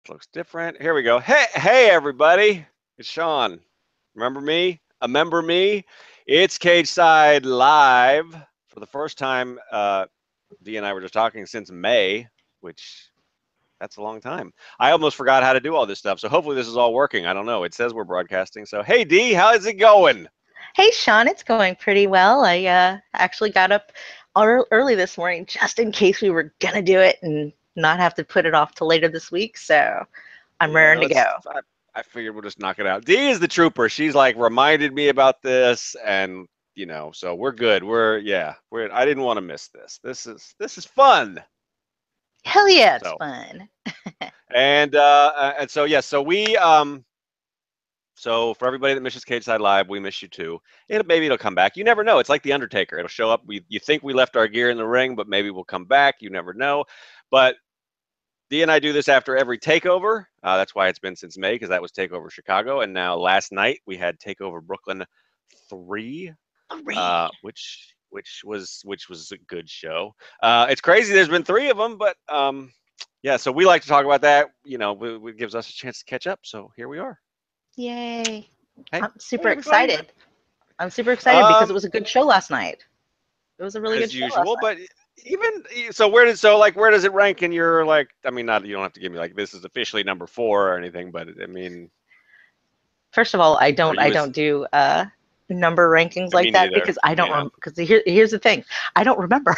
Looks different. Here we go. Hey, everybody. It's Sean. Remember me? Remember me? It's Cage Side Live for the first time. Dee and I were just talking since May, which that's a long time. I almost forgot how to do all this stuff. So hopefully this is all working. I don't know. It says we're broadcasting. So hey, Dee, how's it going? Hey, Sean, it's going pretty well. I actually got up early this morning just in case we were going to do it and not have to put it off till later this week. So I'm Yeah, raring to let's. go. I figured we'll just knock it out. Dee is the trooper. She's like reminded me about this, and so we're good. We're. I didn't want to miss this. This is fun. Hell yeah, it's So fun. and so yeah, so for everybody that misses Cage Side Live, we miss you too. Maybe it'll come back. You never know. It's like the Undertaker. It'll show up. You think we left our gear in the ring, but maybe we'll come back. You never know. But Dee and I do this after every takeover. That's why it's been since May, because that was Takeover Chicago, and now last night we had Takeover Brooklyn 3, Hooray. which was a good show. It's crazy. There's been 3 of them, but yeah. So we like to talk about that. It gives us a chance to catch up. So here we are. Yay. Hey, I'm super hey, everybody. excited. I'm super excited because it Um, was a good show last night. It was a really good as show last usual, night. but where does it rank in your, like? I mean, not, you don't have to give me like this is officially number 4 or anything, but I mean, First of all, I for don't I you is don't do number rankings me like that neither. because I don't Yeah. because here's the thing. I don't remember.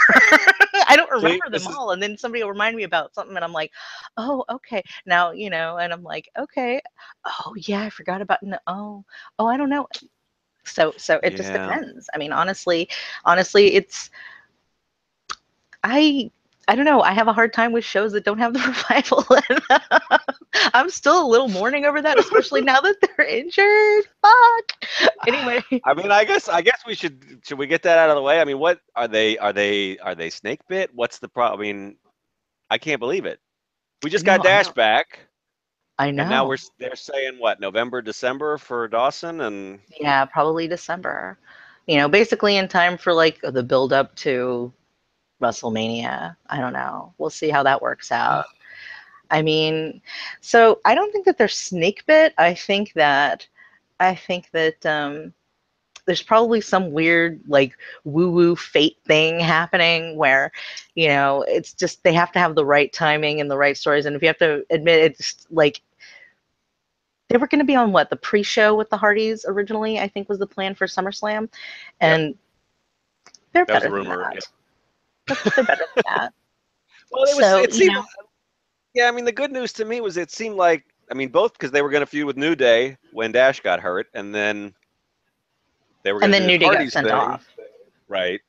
I don't See, remember them this is all, and then somebody will remind me about something, and I'm like, oh, okay, now and I'm like, okay, oh yeah, I forgot about no, oh, I don't know. So it just yeah. depends. I mean, honestly, it's I I don't know. I have a hard time with shows that don't have the revival. I'm still a little mourning over that, especially now that they're injured. Fuck. Anyway, I mean, I guess we get that out of the way. I mean, what are they snake bit? What's the problem? I mean, I can't believe it. We just got no, I Dash know. back, I and now know. they're saying what, November, December for Dawson, and Yeah, probably December. Basically in time for like the build up to WrestleMania. I don't know. We'll see how that works out. I mean, so I don't think that they're snake bit. I think that there's probably some weird like woo woo fate thing happening where, it's just they have to have the right timing and the right stories. And if you have to admit, it's like they were going to be on what the pre-show with the Hardys originally, I think was the plan for SummerSlam, yep, and they're that was better the than rumor. Yep. that. They're better than that. Well, So it seemed, yeah. I mean, the good news to me was it seemed like, I mean, both because they were going to feud with New Day when Dash got hurt, and then they were and going to then do this New Day got Hardys sent thing, off. right?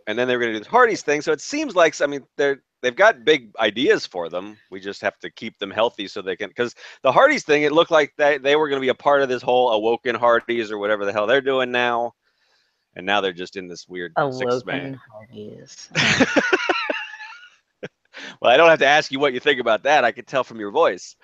And then they were going to do this Hardys thing. So it seems like, I mean, they've got big ideas for them. We just have to keep them healthy so they can. Because the Hardys thing, it looked like they were going to be a part of this whole Awoken Hardys or whatever the hell they're doing now. And now they're just in this weird 6 man. Awoken Hardys. Well, I don't have to ask you what you think about that. I can tell from your voice.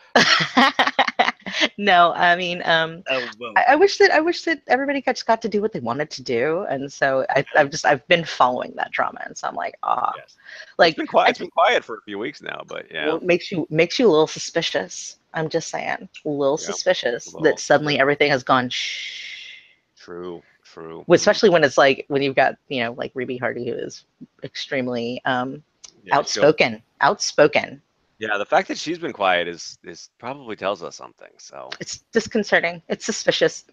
No, I mean, I Awoken. wish that everybody just got to do what they wanted to do, and so I've been following that drama, and so I'm like, Yes. It's like been quiet. I It's been think quiet for a few weeks now, but well, yeah, it makes you a little suspicious. I'm just saying, a little yeah. suspicious that Well, suddenly everything has gone shh. true, true. Especially when it's like when you've got like Ruby Hardy who is extremely Yeah, outspoken. yeah. The fact that she's been quiet is probably tells us something. So It's disconcerting. It's suspicious.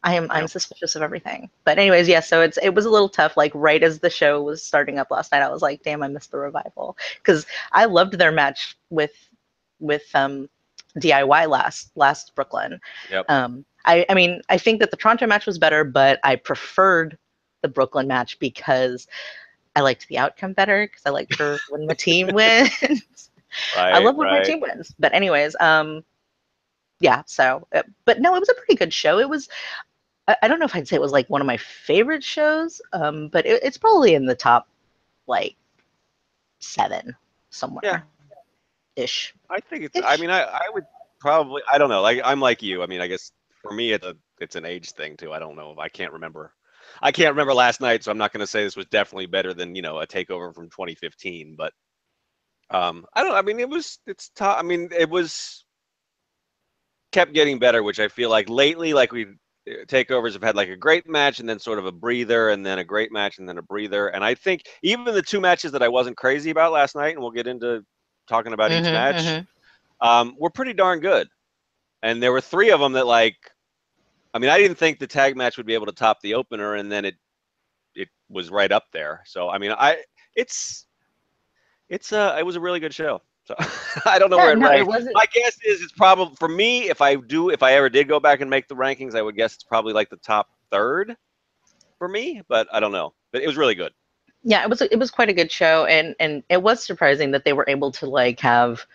I'm yeah, suspicious of everything. But anyways, yeah, so it was a little tough. Like right as the show was starting up last night, I was like, damn, I missed the revival. Because I loved their match with DIY last Brooklyn. yep. I mean, I think that the Toronto match was better, but I preferred the Brooklyn match because I liked the outcome better because I like for when my team wins. I Right, love when my right. team wins. But anyways, yeah. So, but no, it was a pretty good show. It was. I don't know if I'd say it was like one of my favorite shows, but it's probably in the top like 7 Yeah, somewhere ish. I think it's. I Ish. mean, I would probably. I don't know. Like I'm like you. I mean, I guess for me, it's an age thing too. I don't know. I can't remember. I can't remember last night, so I'm not going to say this was definitely better than a takeover from 2015. But I don't. I mean, it's tough. I mean, it was. kept getting better, which I feel like lately, like takeovers have had like a great match and then sort of a breather and then a great match and then a breather. And I think even the two matches that I wasn't crazy about last night, and we'll get into talking about each match, were pretty darn good. And there were three of them that, like, I mean, I didn't think the tag match would be able to top the opener, and then it was right up there. So I mean, it was a really good show. So I don't know where it No, it ranks. wasn't. My guess is it's probably, for me, if I ever did go back and make the rankings, I would guess it's probably like the top third for me, but I don't know. But it was really good. Yeah, it was quite a good show, and it was surprising that they were able to like have,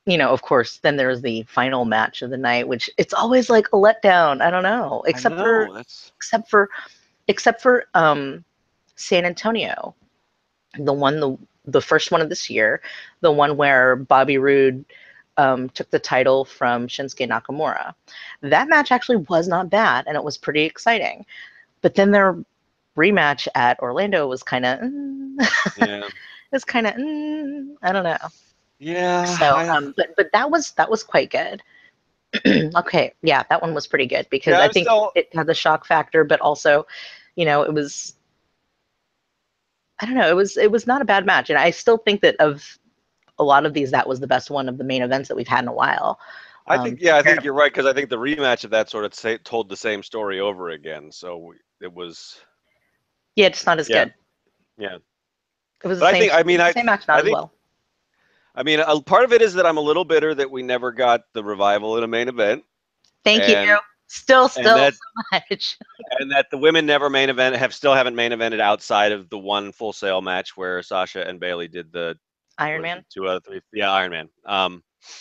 of course, then there's the final match of the night, which it's always like a letdown. I don't know, except for San Antonio, the first one of this year, the one where Bobby Roode took the title from Shinsuke Nakamura. That match actually was not bad, and it was pretty exciting. But then their rematch at Orlando was kind of, yeah, it's kind of, I don't know. Yeah. So, but that was quite good. Okay, yeah, that one was pretty good because Yeah, I think it had the shock factor, but also, it was, I don't know, it was not a bad match, and I still think that of a lot of these, that was the best one of the main events that we've had in a while. I think you're right, because I think the rematch of that sort of told the same story over again. So it was. Yeah, it's not as good. Yeah. It was But the same match, not as well. I mean, part of it is that I'm a little bitter that we never got the revival in a main event. Thank you. Still so much. And that the women never haven't main evented outside of the one Full Sail match where Sasha and Bayley did the Iron Man. 2 out of 3. Yeah, Iron Man.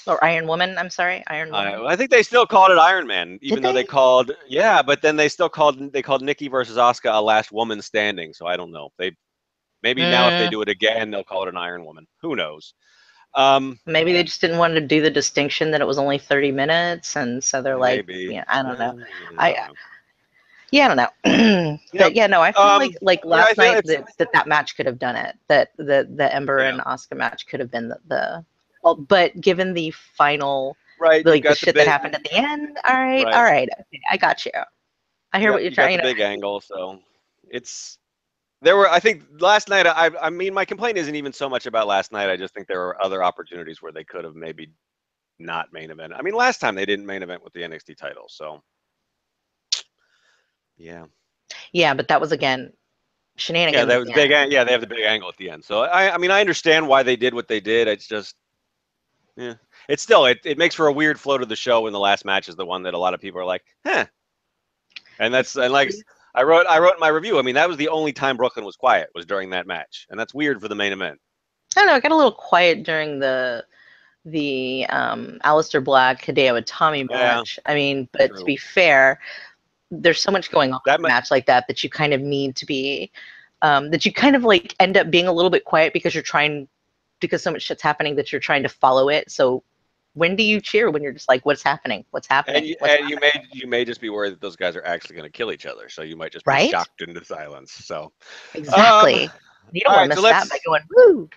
Or Iron Woman. I'm sorry, Iron Woman. I think they still called it Iron Man, even though they called but then they called Nikki versus Asuka a last woman standing. So I don't know. Maybe now if they do it again, they'll call it an Iron Woman. Who knows? Maybe they just didn't want to do the distinction that it was only 30 minutes, and so they're like, I don't know. I don't know. But yeah, no, I feel like last night that match could have done it. That the Ember and Asuka match could have been but given the final, like the shit that happened at the end. All right, okay, I got you. I hear what you're trying. You got the big angle, so I think last night, I mean, my complaint isn't even so much about last night. I just think there were other opportunities where they could have maybe not main event. I mean, last time they didn't main event with the NXT title, so yeah. Yeah, but that was again shenanigans. Yeah, that was big. Yeah, they have the big angle at the end. So I mean, I understand why they did what they did. It's just, it's still it makes for a weird flow to the show when the last match is the one that a lot of people are like, huh. And like I wrote in my review. I mean, that was the only time Brooklyn was quiet, was during that match, and that's weird for the main event. I don't know. It got a little quiet during the Aleister Black Hideo Itami match. I mean, but to be fair, there's so much going on in a match like that you kind of need to be, that you kind of like end up being a little bit quiet because so much shit's happening that you're trying to follow it. So when do you cheer when you're just like, what's happening? What's happening? And you may just be worried that those guys are actually going to kill each other. So you might just be shocked into silence. So exactly. You don't want to miss that by going woo.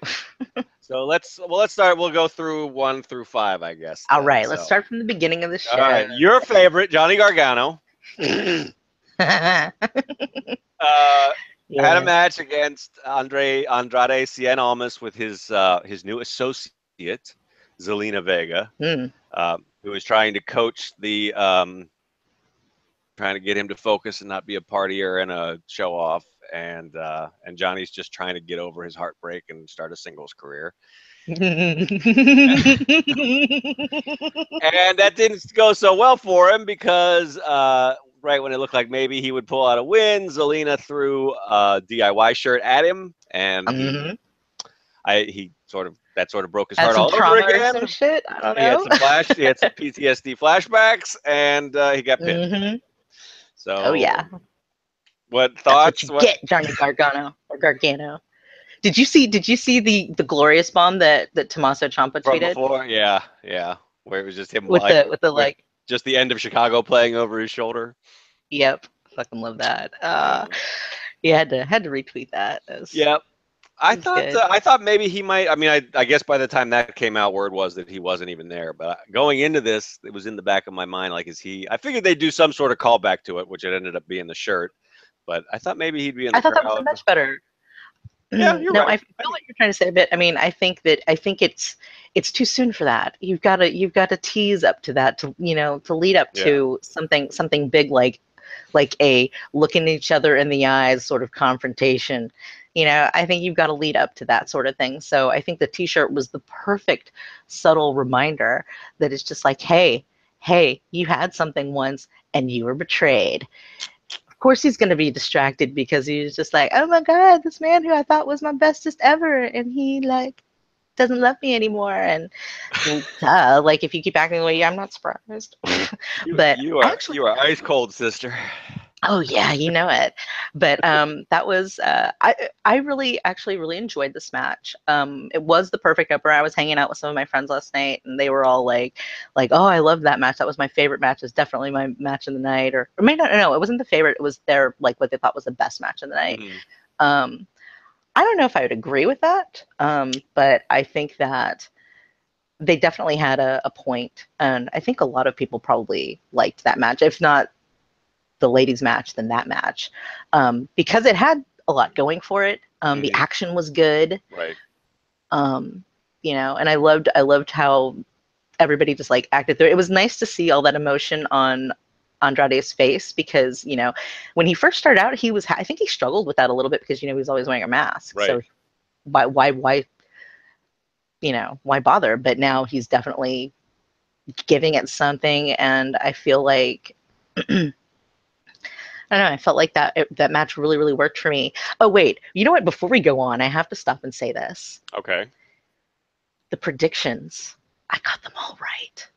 So let's start. We'll go through 1 through 5, I guess. All right, let's start from the beginning of the show. All right, your favorite, Johnny Gargano. Had a match against Andrade Cien Almas with his new associate, Zelina Vega, who was trying to coach trying to get him to focus and not be a partier and a show off, and Johnny's just trying to get over his heartbreak and start a singles career. And that didn't go so well for him because right when it looked like maybe he would pull out a win, Zelina threw a DIY shirt at him, and he sort of broke his heart all over again. Some shit. I don't know. He had some PTSD flashbacks, and he got pinned. So what thoughts? That's what you get, Johnny Gargano or Gargano. Did you see the glorious bomb that Tommaso Ciampa tweeted? Before? Yeah, where it was just him with the just the end of Chicago playing over his shoulder. Yep, fucking love that. You had to retweet that. Yep. I It was good. thought maybe he might. I mean, I guess by the time that came out, word was that he wasn't even there. But going into this, it was in the back of my mind, like, is he? I figured they'd do some sort of callback to it, which it ended up being the shirt. But I thought maybe he'd be in I the thought that was a crowd. much better. Yeah, you're No, right. I feel what you're trying to say, but I mean, I think it's too soon for that. You've got to tease up to that to to lead up Yeah. to something big like a looking each other in the eyes sort of confrontation. I think you've got to lead up to that sort of thing. So I think the T-shirt was the perfect subtle reminder that it's just like, hey, you had something once and you were betrayed. Of course he's going to be distracted because he's just like, oh my god, this man who I thought was my bestest ever, and he like doesn't love me anymore. And duh, like if you keep acting the way I'm not surprised. But actually, You are ice cold, sister. oh yeah, you know it. But that was I really actually really enjoyed this match. It was the perfect upper. I was hanging out with some of my friends last night, and they were all like, oh, I love that match. That was my favorite match. It's definitely my match of the night. Or maybe not. No, it wasn't the favorite. It was their like what they thought was the best match of the night. Mm-hmm. Um, I don't know if I would agree with that, but I think that they definitely had a point, and I think a lot of people probably liked that match. If not the ladies match than that match, because it had a lot going for it. The Mm-hmm. action was good, Right. um, and I loved how everybody just like acted through it. It was nice to see all that emotion on Andrade's face because when he first started out, I think he struggled with that a little bit because he was always wearing a mask. Right. So why why bother? But now he's definitely giving it something, and I feel like I don't know. I felt like that match really, really worked for me. Oh wait, you know what? Before we go on, I have to stop and say this. Okay. The predictions, I got them all right.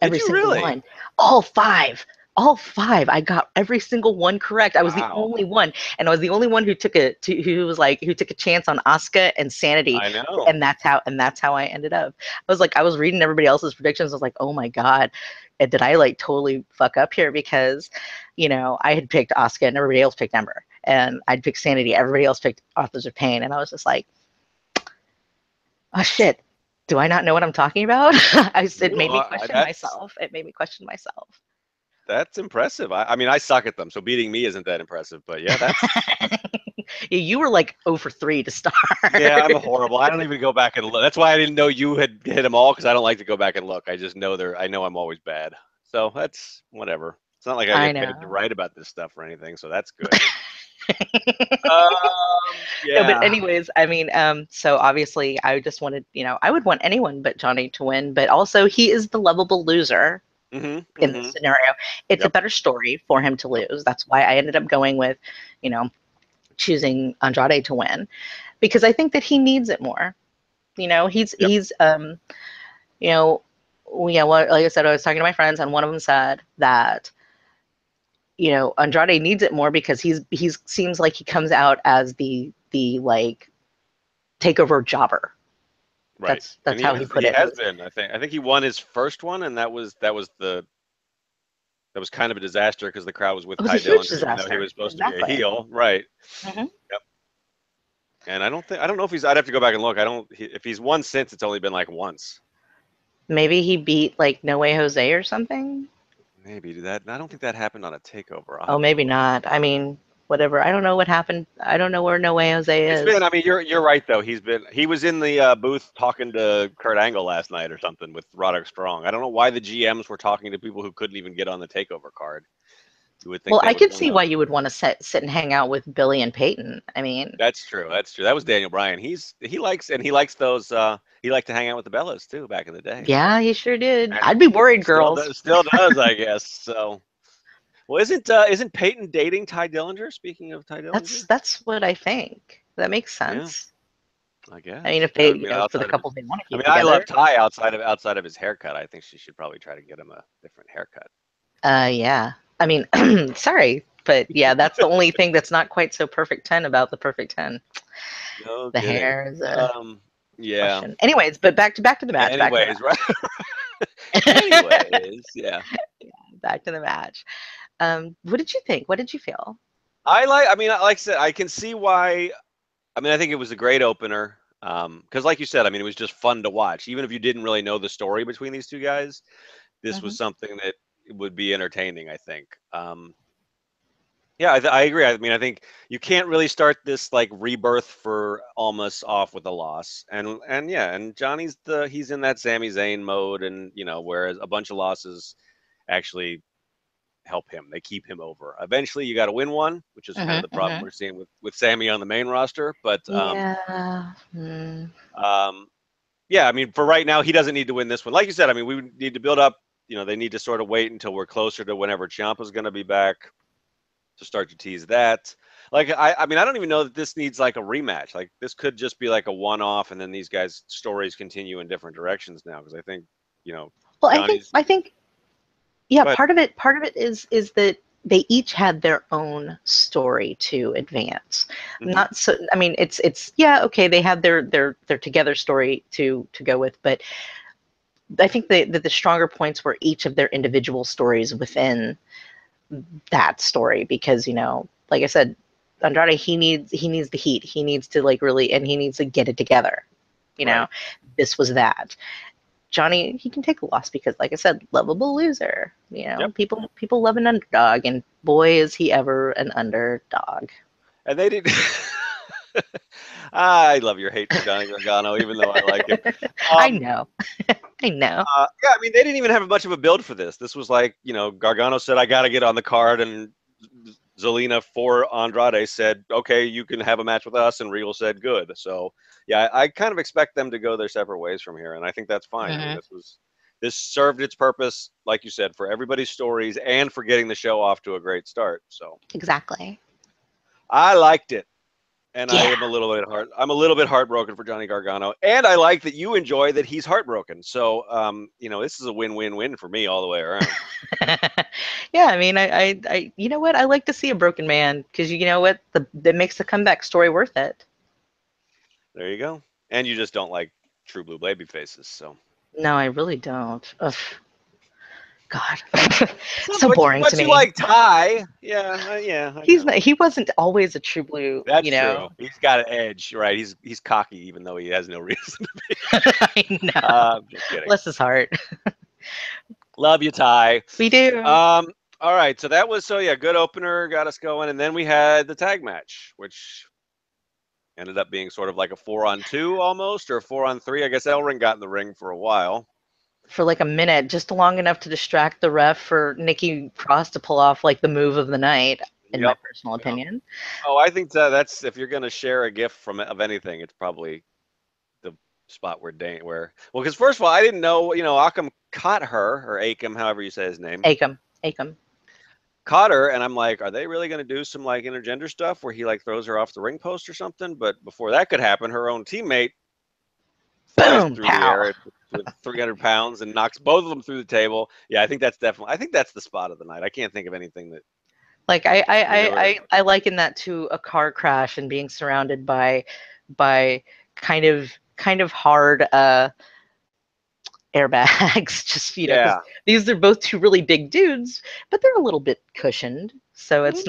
Did Every you single really? one. All five. All five. I got every single one correct. I was the Wow. only one, and I was the only one who took who took a chance on Asuka and Sanity, I know. and that's how I ended up. I was reading everybody else's predictions. I was like, oh my god, and did I like totally fuck up here? Because I had picked Asuka and everybody else picked Ember, and I'd picked Sanity. Everybody else picked Authors of Pain, and I was just like, oh shit. Do I not know what I'm talking about? It made me question myself. It made me question myself. That's impressive. I mean, I suck at them, so beating me isn't that impressive. But yeah, that's You were like 0 for 3 to start. yeah. I'm horrible. I don't even go back and look. That's why I didn't know you had hit them all because I don't like to go back and look. I just know I know I'm always bad. So that's whatever. It's not like I I get paid to know. write about this stuff or anything, so that's good. No, but Yeah. anyways, I mean, so obviously I just wanted, I would want anyone but Johnny to win, but also he is the lovable loser Mhm. in this Mhm. scenario. It's a Yep. better story for him to Yep. lose. That's why I ended up going with, you know, choosing Andrade to win because I think that he needs it more. Yep. He's you know, yeah, well, like I said, I was talking to my friends, and one of them said that Andrade needs it more because he's seems like he comes out as the like takeover jobber. Right. And That's how he put he it. It has was been. I think he won his first one, and that was kind of a disaster because the crowd was with it was a Ty huge Dillinger, even though he disaster. was supposed to be a Exactly. heel. Right. Hmm. Yep. And I don't know if he's. I'd have to go back and look. If he's won since, it's only been like once. Maybe he beat like No Way Jose or something. Maybe that. I don't think that happened on a takeover. I'll Oh, have to maybe look. not. I mean, whatever. I don't know what happened. I don't know where No Way Jose It's been. is. I mean, you're right though. He was in the booth talking to Kurt Angle last night or something with Roderick Strong. I don't know why the GMs were talking to people who couldn't even get on the takeover card. You would think Well, they I would could want see to. why you would want to sit and hang out with Billy and Peyton. I mean, That's true. That's true. That was Daniel Bryan. He likes those. He liked to hang out with the Bellas too back in the day. yeah, he sure did. And I'd be worried, still girls. does. Still does, I guess. So, well, isn't Peyton dating Ty Dillinger? Speaking of Ty Dillinger, That's what I think. That makes yeah, sense. I I mean, guess. if they, I mean, for the outside of his, couples they want to I keep mean, I love together. Ty outside of his haircut. I think she should probably try to get him a different haircut. Yeah. I mean, sorry, but yeah, that's the only thing that's not quite so perfect 10 about the perfect 10. No The kidding. hair is a Yeah. question. Anyways, but back to the match. Back to the Anyways, match. right. Anyways, yeah. Back to the match. What did you think? What did you feel? I mean, like I said, I can see why I mean, I think it was a great opener. Because like you said, I mean, it was just fun to watch. Even if you didn't really know the story between these two guys, this was Hmm. something that would be entertaining, I think. Yeah, I agree. I mean, I think you can't really start this like rebirth for Almas off with a loss, and yeah, and Johnny's he's in that Sami Zayn mode, and whereas a bunch of losses actually help him. They keep him over. Eventually, you got to win one, which is kind of Hmm. the problem Hmm. we're seeing with Sammy on the main roster. But Yeah. Mm. um, yeah, I mean, for right now, he doesn't need to win this one. Like you said, I mean, we need to build up. They need to sort of wait until we're closer to whenever Ciampa's going to be back to start to tease that. Like, I mean, I don't even know that this needs like a rematch. Like, this could just be like a one-off, and then these guys' stories continue in different directions now. Because I think, you know, Well, Johnny's. I think yeah, But part of it is that they each had their own story to advance. hmm Not so, I mean, it's yeah, okay, they had their together story to go with, but I think that the stronger points were each of their individual stories within that story, because like I said, Andrade, he needs the heat. He needs to like really, and he needs to get it together. You know, right, this was that. Johnny, he can take a loss because, like I said, lovable loser. yep. People love an underdog, and boy, is he ever an underdog. And they did. I love your hate for Johnny Gargano, even though I like him. I Um, know, I know. yeah, I mean, they didn't even have much of a build for this. This was like, Gargano said, "I got to get on the card," and Zelina for Andrade said, "Okay, you can have a match with us," and Regal said, "Good." So, yeah, I kind of expect them to go their separate ways from here, and I think that's fine. I mean, Hmm. this served its purpose, like you said, for everybody's stories and for getting the show off to a great start. So, Exactly. I liked it. And I Yeah. am I'm a little bit heartbroken for Johnny Gargano, and I like that you enjoy that he's heartbroken. So, this is a win-win-win for me all the way around. Yeah, I mean, you know what? I like to see a broken man because you know what? That makes the comeback story worth it. There you go. And you just don't like True Blue baby faces, so. No, I really don't. Ugh, God, So, so boring to but you me. like Ty? Yeah, yeah, I He's know. not. He wasn't always a true blue. That's true. He's got an edge, right? He's cocky, even though he has no reason to be. I know. Just kidding. Bless his heart. Love you, Ty. We do. Um, all right, so that was yeah, good opener, got us going, and then we had the tag match, which ended up being sort of like a 4-on-2 almost, or a 4-on-3. I guess Elring got in the ring for a while. For like a minute, just long enough to distract the ref for Nikki Cross to pull off like the move of the night, in my Yep. personal Yep. opinion. Oh, I think that's if you're gonna share a gift of anything, it's probably the spot well, because first of all, I didn't know, Akam caught her, or Akam, however you say his name, Akam. Akam. caught her, and I'm like, are they really gonna do some like intergender stuff where he like throws her off the ring post or something? But before that could happen, her own teammate flies Boom. through the Pow. air with 300 pounds and knocks both of them through the table. Yeah, I think that's the spot of the night. I can't think of anything that Like we never. I liken that to a car crash and being surrounded by kind of hard airbags. Just because Yeah. these are both two really big dudes, but they're a little bit cushioned. So Mhm. it's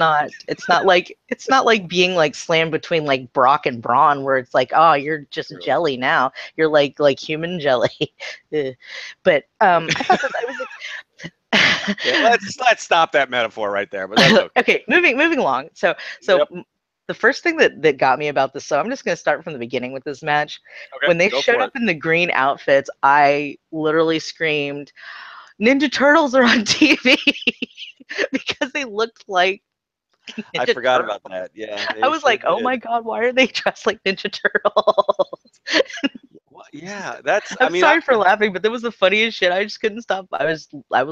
not like being like slammed between like Brock and Braun, where it's like, oh, you're just True. jelly now. You're like human jelly. But I thought that I was Okay, let's stop that metaphor right there, but that's okay. okay. Moving along. So Yep. the first thing that got me about this, so I'm just going to start from the beginning with this match. Okay, When they go showed for up it. in the green outfits, I literally screamed, Ninja Turtles are on TV because they looked like I Ninja forgot about Turtles. that. Yeah, I they was sure like, oh did. my God, why are they dressed like Ninja Turtles? Well, yeah, that's. I I'm mean, sorry for laughing, but that was the funniest shit. I just couldn't stop. I was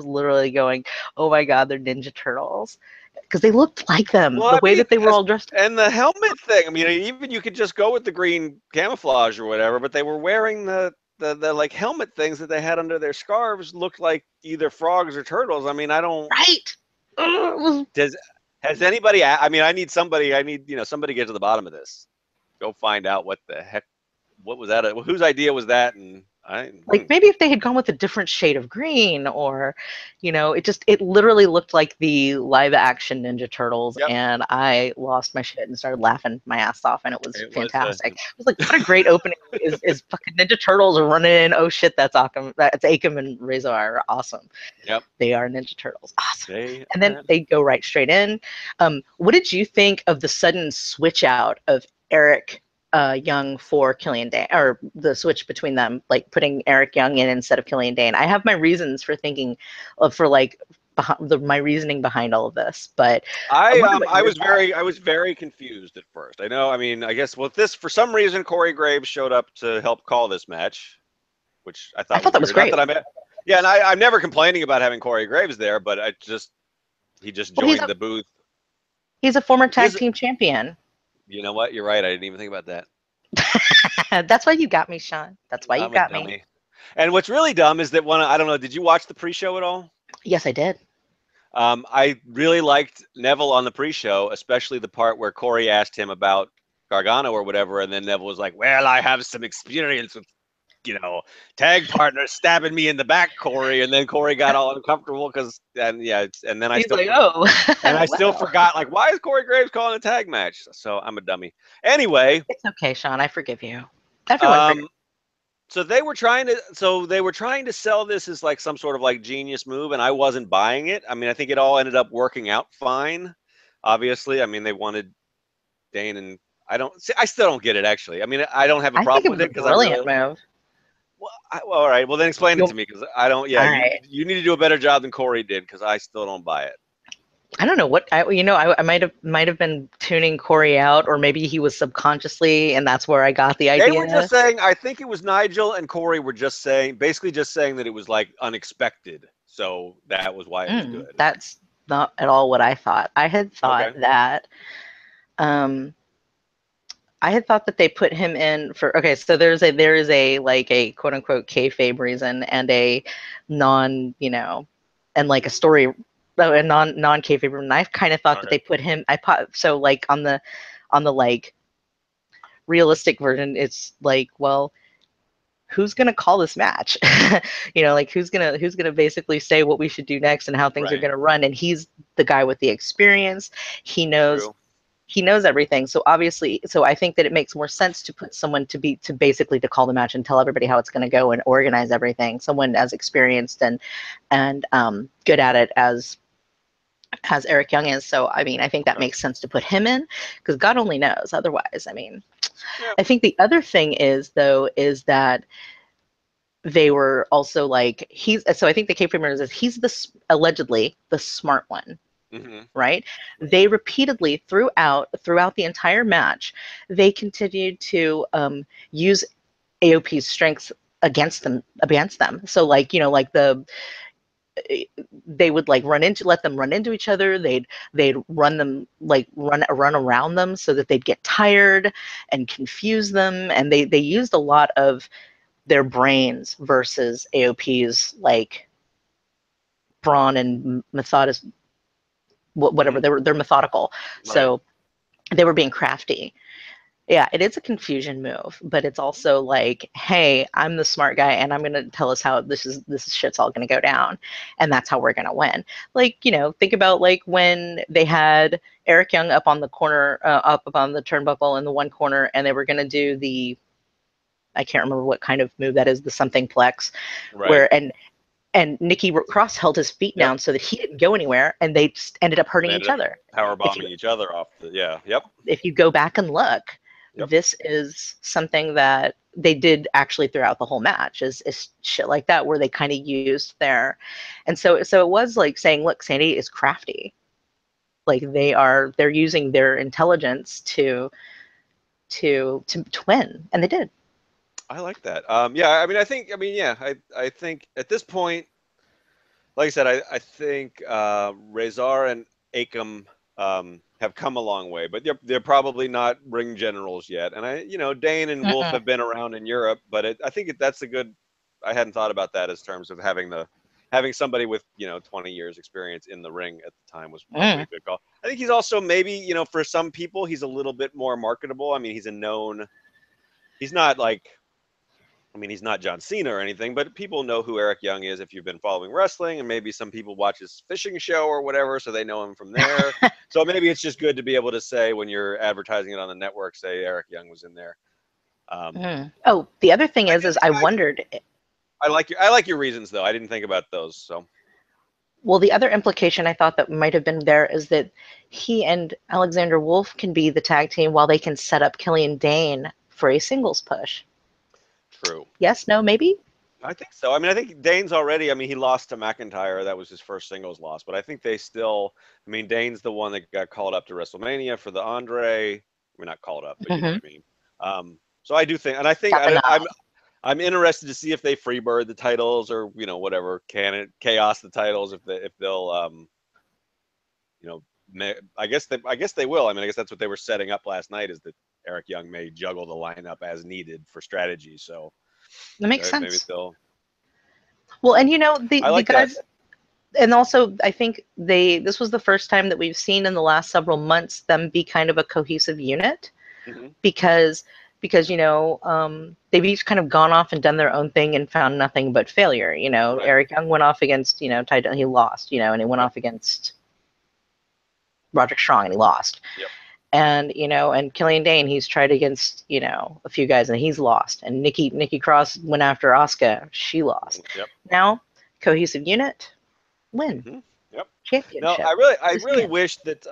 literally going, oh my God, they're Ninja Turtles. Because they looked like them, well, the I way mean, that they were all dressed. and the helmet thing. I mean, even you could just go with the green camouflage or whatever, but they were wearing the like helmet things that they had under their scarves looked like either frogs or turtles. I mean, I don't. Right. It was Does has anybody? I mean, I need somebody. I need somebody to get to the bottom of this. Go find out what the heck. What was that? Whose idea was that? And Like maybe if they had gone with a different shade of green, or, it literally looked like the live action Ninja Turtles, Yep. and I lost my shit and started laughing my ass off, and it was It was fantastic. It was like, what a great opening is fucking Ninja Turtles are running in. Oh shit, that's Akam and Razor. Awesome. Yep. They are Ninja Turtles. Awesome. They And then they go right straight in. What did you think of the sudden switch out of Eric Young for Killian Dane, or the switch between them, like putting Eric Young in instead of Killian Dane? I have my reasons for thinking my reasoning behind all of this, but I was very confused at first. I know. I mean, I guess this for some reason Corey Graves showed up to help call this match, which I I thought thought was that was weird. Not great. that yeah, and I'm never complaining about having Corey Graves there, but he just joined the booth. He's a former tag team champion. You know what? You're right. I didn't even think about that. That's why you got me, Sean. That's why you I'm a got dummy. me. And what's really dumb is that I don't know, did you watch the pre-show at all? Yes, I did. I really liked Neville on the pre-show, especially the part where Corey asked him about Gargano or whatever, and then Neville was like, "Well, I have some experience with, tag partners stabbing me in the back, Corey." And then Corey got all uncomfortable and then I He's still like, "Oh," and I still forgot, like, why is Corey Graves calling a tag match? So I'm a dummy. Anyway, it's okay, Sean. I forgive you. Everyone forgives. So they were trying to sell this as like some sort of like genius move, and I wasn't buying it. I mean, I think it all ended up working out fine. Obviously, I mean, they wanted Dane, and I still don't get it actually. I mean, I don't have a I think problem it with was a it because I brilliant really move. well, all right. Well, then explain it to me because I don't. Yeah, All right. you need to do a better job than Corey did because I still don't buy it. I don't know what I might have been tuning Corey out, or maybe he was subconsciously, and that's where I got the idea. They were just saying. I think it was Nigel and Corey were basically just saying that it was like unexpected, so that was why it was good. That's not at all what I thought. I had thought that. I had thought that they put him in for so there is a like a quote unquote kayfabe reason and a non and like a story a non kayfabe reason. I kind of thought that they put him so like on the like realistic version, it's like, well, who's gonna call this match? Like who's gonna basically say what we should do next and how things are gonna run? And he's the guy with the experience. He knows. True. He knows everything. So obviously, I think that it makes more sense to put someone to basically call the match and tell everybody how it's going to go and organize everything. Someone as experienced and good at it as Eric Young is. So I mean, I think that makes sense to put him in because God only knows. Otherwise, I mean, I think the other thing is that they were also like so I think the kayfabe is he's allegedly the smart one. Mm-hmm. Right? They repeatedly throughout the entire match, they continued to use AOP's strengths against them. So like they would like let them run into each other. They'd run them run around them so that they'd get tired and confuse them. And they used a lot of their brains versus AOP's like brawn and whatever. They're methodical. Right. So they were being crafty. Yeah, it is a confusion move, but it's also like, hey, I'm the smart guy and I'm going to tell us how this shit's all going to go down. And that's how we're going to win. Like, think about like when they had Eric Young up on the corner, up on the turnbuckle in the one corner, and they were going to do I can't remember what kind of move that is, the something plex, right. And Nikki Cross held his feet down so that he didn't go anywhere, and they just ended up hurting each other. Power bombing each other off If you go back and look, this is something that they did actually throughout the whole match is shit like that, where they kind of used and so it was like saying, look, Sandy is crafty. Like they're using their intelligence to win, and they did. I like that. I think at this point, like I said, I think Razor and Akam have come a long way, but they're probably not ring generals yet. And Dane and Wolf have been around in Europe, but I think that's a good. I hadn't thought about that as terms of having somebody with 20 years experience in the ring at the time was probably a good call. I think he's also maybe for some people he's a little bit more marketable. I mean, he's not like I mean, he's not John Cena or anything, but people know who Eric Young is if you've been following wrestling, and maybe some people watch his fishing show or whatever, so they know him from there. So maybe it's just good to be able to say when you're advertising it on the network, say Eric Young was in there. Oh, the other thing I is I wondered. I like your reasons though. I didn't think about those. So Well, the other implication I thought that might have been there is that he and Alexander Wolf can be the tag team while they can set up Killian Dane for a singles push. true. Yes, no, maybe? I think so. I mean, I think Dane's already. I mean, he lost to McIntyre. That was his first singles loss. But I think they still. I mean, Dane's the one that got called up to WrestleMania for the Andre. I mean, not called up, but you know what I mean. So I do think, and I think Got the nod. I'm interested to see if they freebird the titles or whatever chaos the titles if they'll you know I guess they will. I mean, I guess that's what they were setting up last night is that Eric Young may juggle the lineup as needed for strategy. So That makes maybe sense. they'll. Well, and you know, I the like that. guys, and also I think this was the first time that we've seen in the last several months them be kind of a cohesive unit Mm-hmm. because they've each kind of gone off and done their own thing and found nothing but failure. You know, Right. Eric Young went off against Ty Dillian, he lost. And he went Yep. off against Roderick Strong and he lost. Yep. And Killian Dane, he's tried against a few guys and he's lost. And Nikki Cross went after Asuka, she lost. Yep. Now, cohesive unit, win Mm-hmm. Yep. No, championship. I really wish that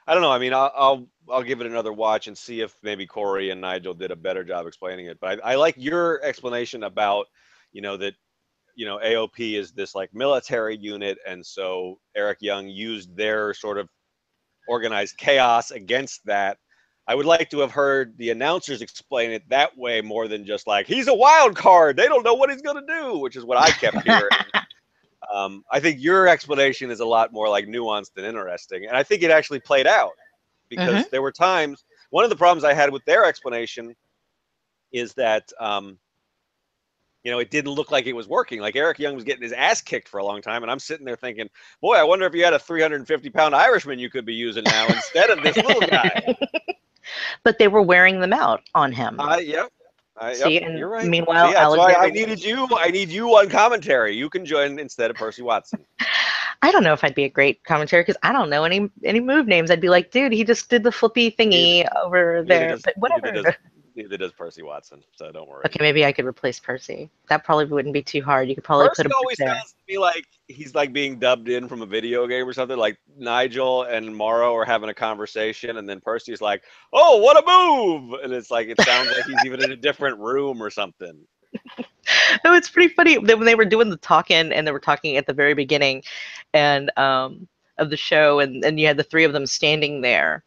I don't know. I mean, I'll give it another watch and see if maybe Corey and Nigel did a better job explaining it. But I like your explanation about that AOP is this like military unit, and so Eric Young used their sort of organized chaos against that. I would like to have heard the announcers explain it that way more than just like he's a wild card. They don't know what he's going to do, which is what I kept hearing. I think your explanation is a lot more like nuanced and interesting, and I think it actually played out because there were times. One of the problems I had with their explanation is that it didn't look like it was working. Like Eric Young was getting his ass kicked for a long time, and I'm sitting there thinking, boy, I wonder if you had a 350-pound Irishman you could be using now instead of this little guy. But they were wearing them out on him. Yep. See, Yep, and you're right. meanwhile, See, that's Alexander why I needed you. I need you on commentary. You can join instead of Percy Watson. I don't know if I'd be a great commentator because I don't know any move names. I'd be like, dude, he just did the flippy thingy over there. But whatever. Neither does Percy Watson, so don't worry. Okay, maybe I could replace Percy. That probably wouldn't be too hard. You could probably Percy put him always there. sounds to me like he's like being dubbed in from a video game or something. Like Nigel and Morrow are having a conversation, and then Percy's like, "Oh, what a move!" And it's like it sounds like he's even in a different room or something. No, it's pretty funny when they were doing the talking and they were talking at the very beginning, and of the show, and you had the three of them standing there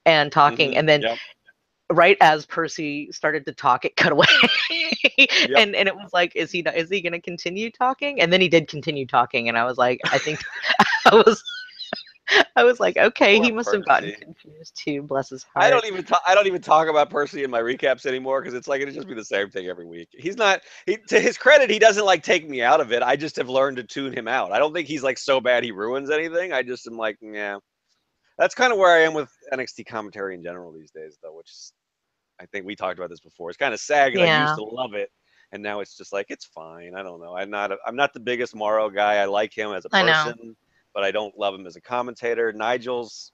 and talking, and then. Yep. Right as Percy started to talk, it cut away, Yep. and it was like, is he going to continue talking? And then he did continue talking, and I was like, I think I was like, okay, Poor he must have gotten confused too. Bless his heart. I don't even talk about Percy in my recaps anymore because it's like it'd just be the same thing every week. He's not. To his credit, he doesn't like take me out of it. I just have learned to tune him out. I don't think he's like so bad he ruins anything. I just am like, yeah. That's kind of where I am with NXT commentary in general these days, though, which is, I think we talked about this before. It's kind of sad because I used to love it, and now it's just like it's fine. I don't know. I'm not the biggest Morrow guy. I like him as a person, but I don't love him as a commentator. Nigel's,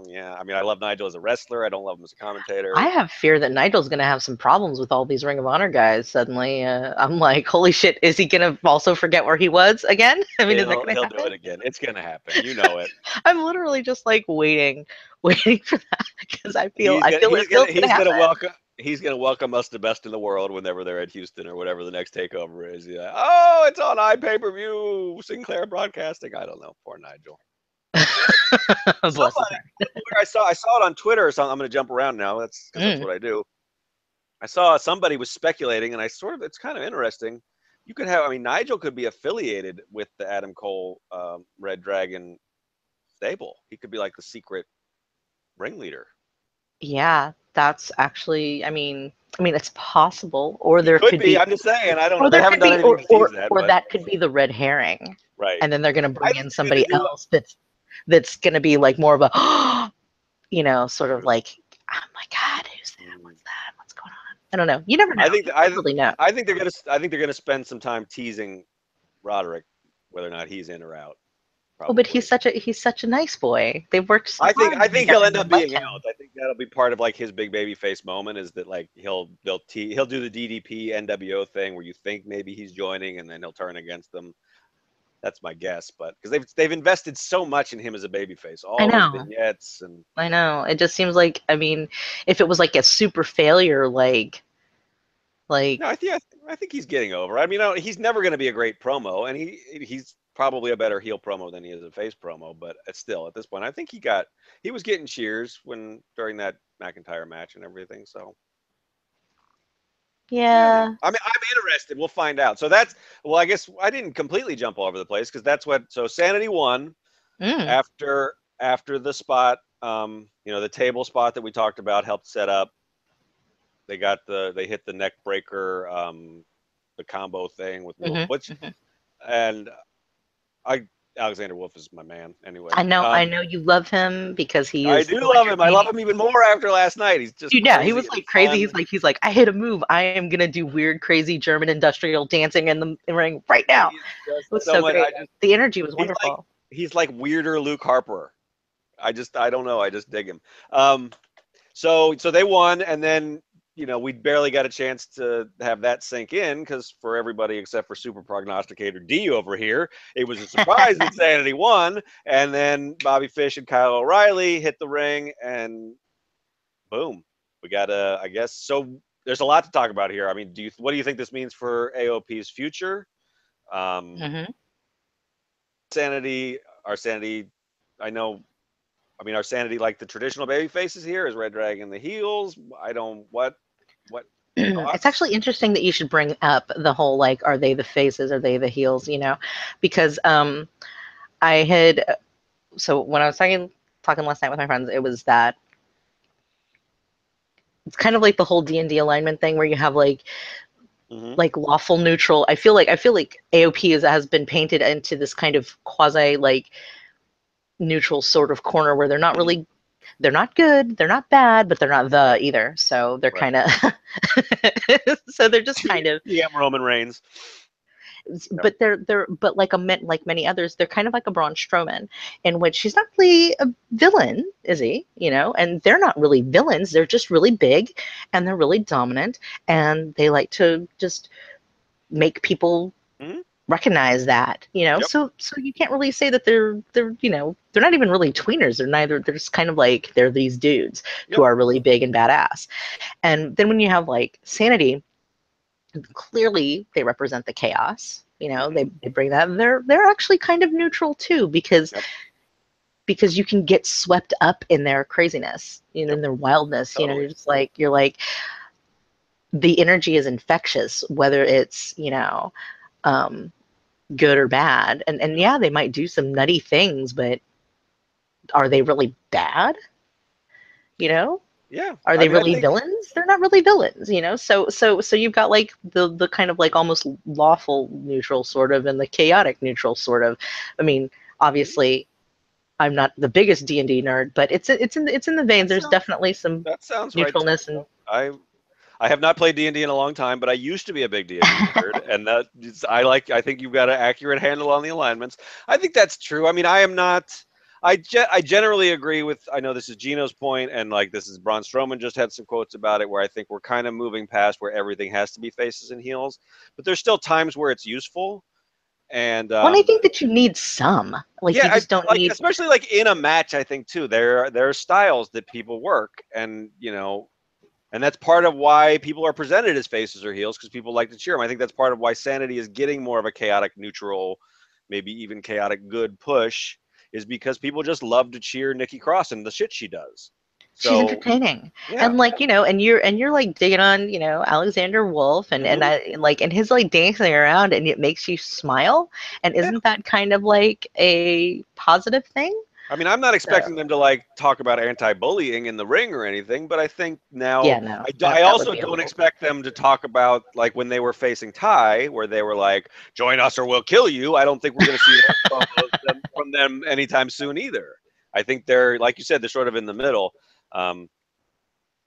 yeah. I mean, I love Nigel as a wrestler. I don't love him as a commentator. I have fear that Nigel's going to have some problems with all these Ring of Honor guys. Suddenly, I'm like, holy shit! Is he going to also forget where he was again? I mean, is that going to happen? He'll do it again. It's going to happen. You know it. I'm literally just like waiting for that because I feel he's gonna welcome us to Best in the World whenever they're at Houston or whatever the next takeover is. Yeah. Oh, it's on iPay-per-view, Sinclair Broadcasting. I don't know. Poor Nigel. I saw it on Twitter or something. I'm going to jump around now. That's what I do. I saw somebody was speculating, and it's kind of interesting. You could have, I mean, Nigel could be affiliated with the Adam Cole Red Dragon stable. He could be like the secret ringleader. Yeah, that's actually, I mean, it's possible, or there could be. I'm just saying, I don't know. They haven't done anything to tease that. Or that could be the red herring, right? And then they're going to bring in somebody else that's going to be like more of a, sort of like, oh my God, who's that? What's that? What's going on? I don't know. You never know. I think You never really know. I think they're gonna spend some time teasing Roderick, whether or not he's in or out. Oh, but Probably. he's such a nice boy. They've worked so hard I to make think he'll end everyone up like being him. out. I think that'll be part of like his big baby face moment is that like he'll do the DDP NWO thing where you think maybe he's joining and then he'll turn against them. That's my guess, but because they've invested so much in him as a babyface, I all his know. vignettes and I know. It just seems like, I mean, if it was like a super failure, no, like I think he's getting over. I mean, he's never going to be a great promo, and he's probably a better heel promo than he is a face promo. But still, at this point, I think he was getting cheers during that McIntyre match and everything. So I don't know. yeah. I'm interested. We'll find out. I guess I didn't completely jump all over the place because so Sanity won Mm, after the spot. The table spot that we talked about helped set up. They hit the neck breaker, the combo thing with Wolf, hmm which hmm and I Alexander Wolf is my man anyway. I know you love him because he I is do so love him. I love entertaining. him even more after last night. He's just Dude, yeah, he crazy was and like crazy. fun. He's like, I hit a move. I am gonna do weird, crazy German industrial dancing in the ring right now. He's just It was so so much. great. The energy was He's like wonderful. he's like weirder Luke Harper. I don't know. I just dig him. Um, so they won, and then we barely got a chance to have that sink in because for everybody except for super prognosticator D over here, it was a surprise that Sanity won, and then Bobby Fish and Kyle O'Reilly hit the ring, and boom, we got I guess so. There's a lot to talk about here. I mean, what do you think this means for AOP's future? Um, hmm our sanity. I know I mean, our sanity like the traditional baby faces here is Red Dragon the heels. I don't what It's thoughts? actually interesting that you should bring up the whole like, are they the faces, are they the heels? Because I had so when I was talking last night with my friends, it was that it's kind of like the whole D&D alignment thing where you have Hmm. like lawful neutral. I feel like AOP has been painted into this kind of quasi like neutral sort of corner where Hmm. they're not good, they're not bad, but they're not the either. So they're Right. kind of so they're just kind of TM Roman Reigns. Yep. but but like many others, they're kind of like a Braun Strowman, in which he's not really a villain, is he? And they're not really villains. They're just really big, and they're really dominant, and they like to just make people Hmm. recognize that. Yep. So you can't really say that they're not even really tweeners. They're just kind of like they're these dudes who Yep. are really big and badass. And then when you have like Sanity, clearly they represent the chaos. Hmm. They bring that. They're actually kind of neutral too, Yep. because you can get swept up in their craziness, Yep. in their wildness. Totally. You're like the energy is infectious, whether it's um, good or bad. And Yep. yeah, they might do some nutty things, but are they really bad? You know, Yeah. are I they mean, I really think. villains? They're not really villains. So you've got like the kind of like almost lawful neutral sort of and the chaotic neutral sort of. I mean, Mhm. obviously I'm not the biggest D&D nerd, but it's in the vein. That There's sounds definitely some that sounds right to neutralness me. and I have not played D&D in a long time, but I used to be a big D&D nerd, and I think you've got an accurate handle on the alignments. I think that's true. I mean, I am not. I generally agree with. I know this is Gino's point, and like this is Braun Strowman just had some quotes about it, where I think we're kind of moving past where everything has to be faces and heels, but there's still times where it's useful. And when I think that you need some, like yeah, you just don't like need. especially like in a match, I think too. There are styles that people work, and and that's part of why people are presented as faces or heels because people like to cheer them. I think that's part of why Sanity is getting more of a chaotic neutral, maybe even chaotic good push, is because people just love to cheer Nikki Cross and the shit she does. She's So entertaining, yeah. and like and you're like digging on Alexander Wolf and Hmm. I like and his like dancing around and it makes you smile, and Yeah. isn't that kind of like a positive thing? I mean, I'm not expecting So them to like talk about anti-bullying in the ring or anything, but I think now yeah, no, I that would also be a don't little. expect them to talk about like when they were facing Ty, where they were like, "Join us or we'll kill you." I don't think we're going to see those promos from them anytime soon either. I think they're like you said, they're sort of in the middle. Um,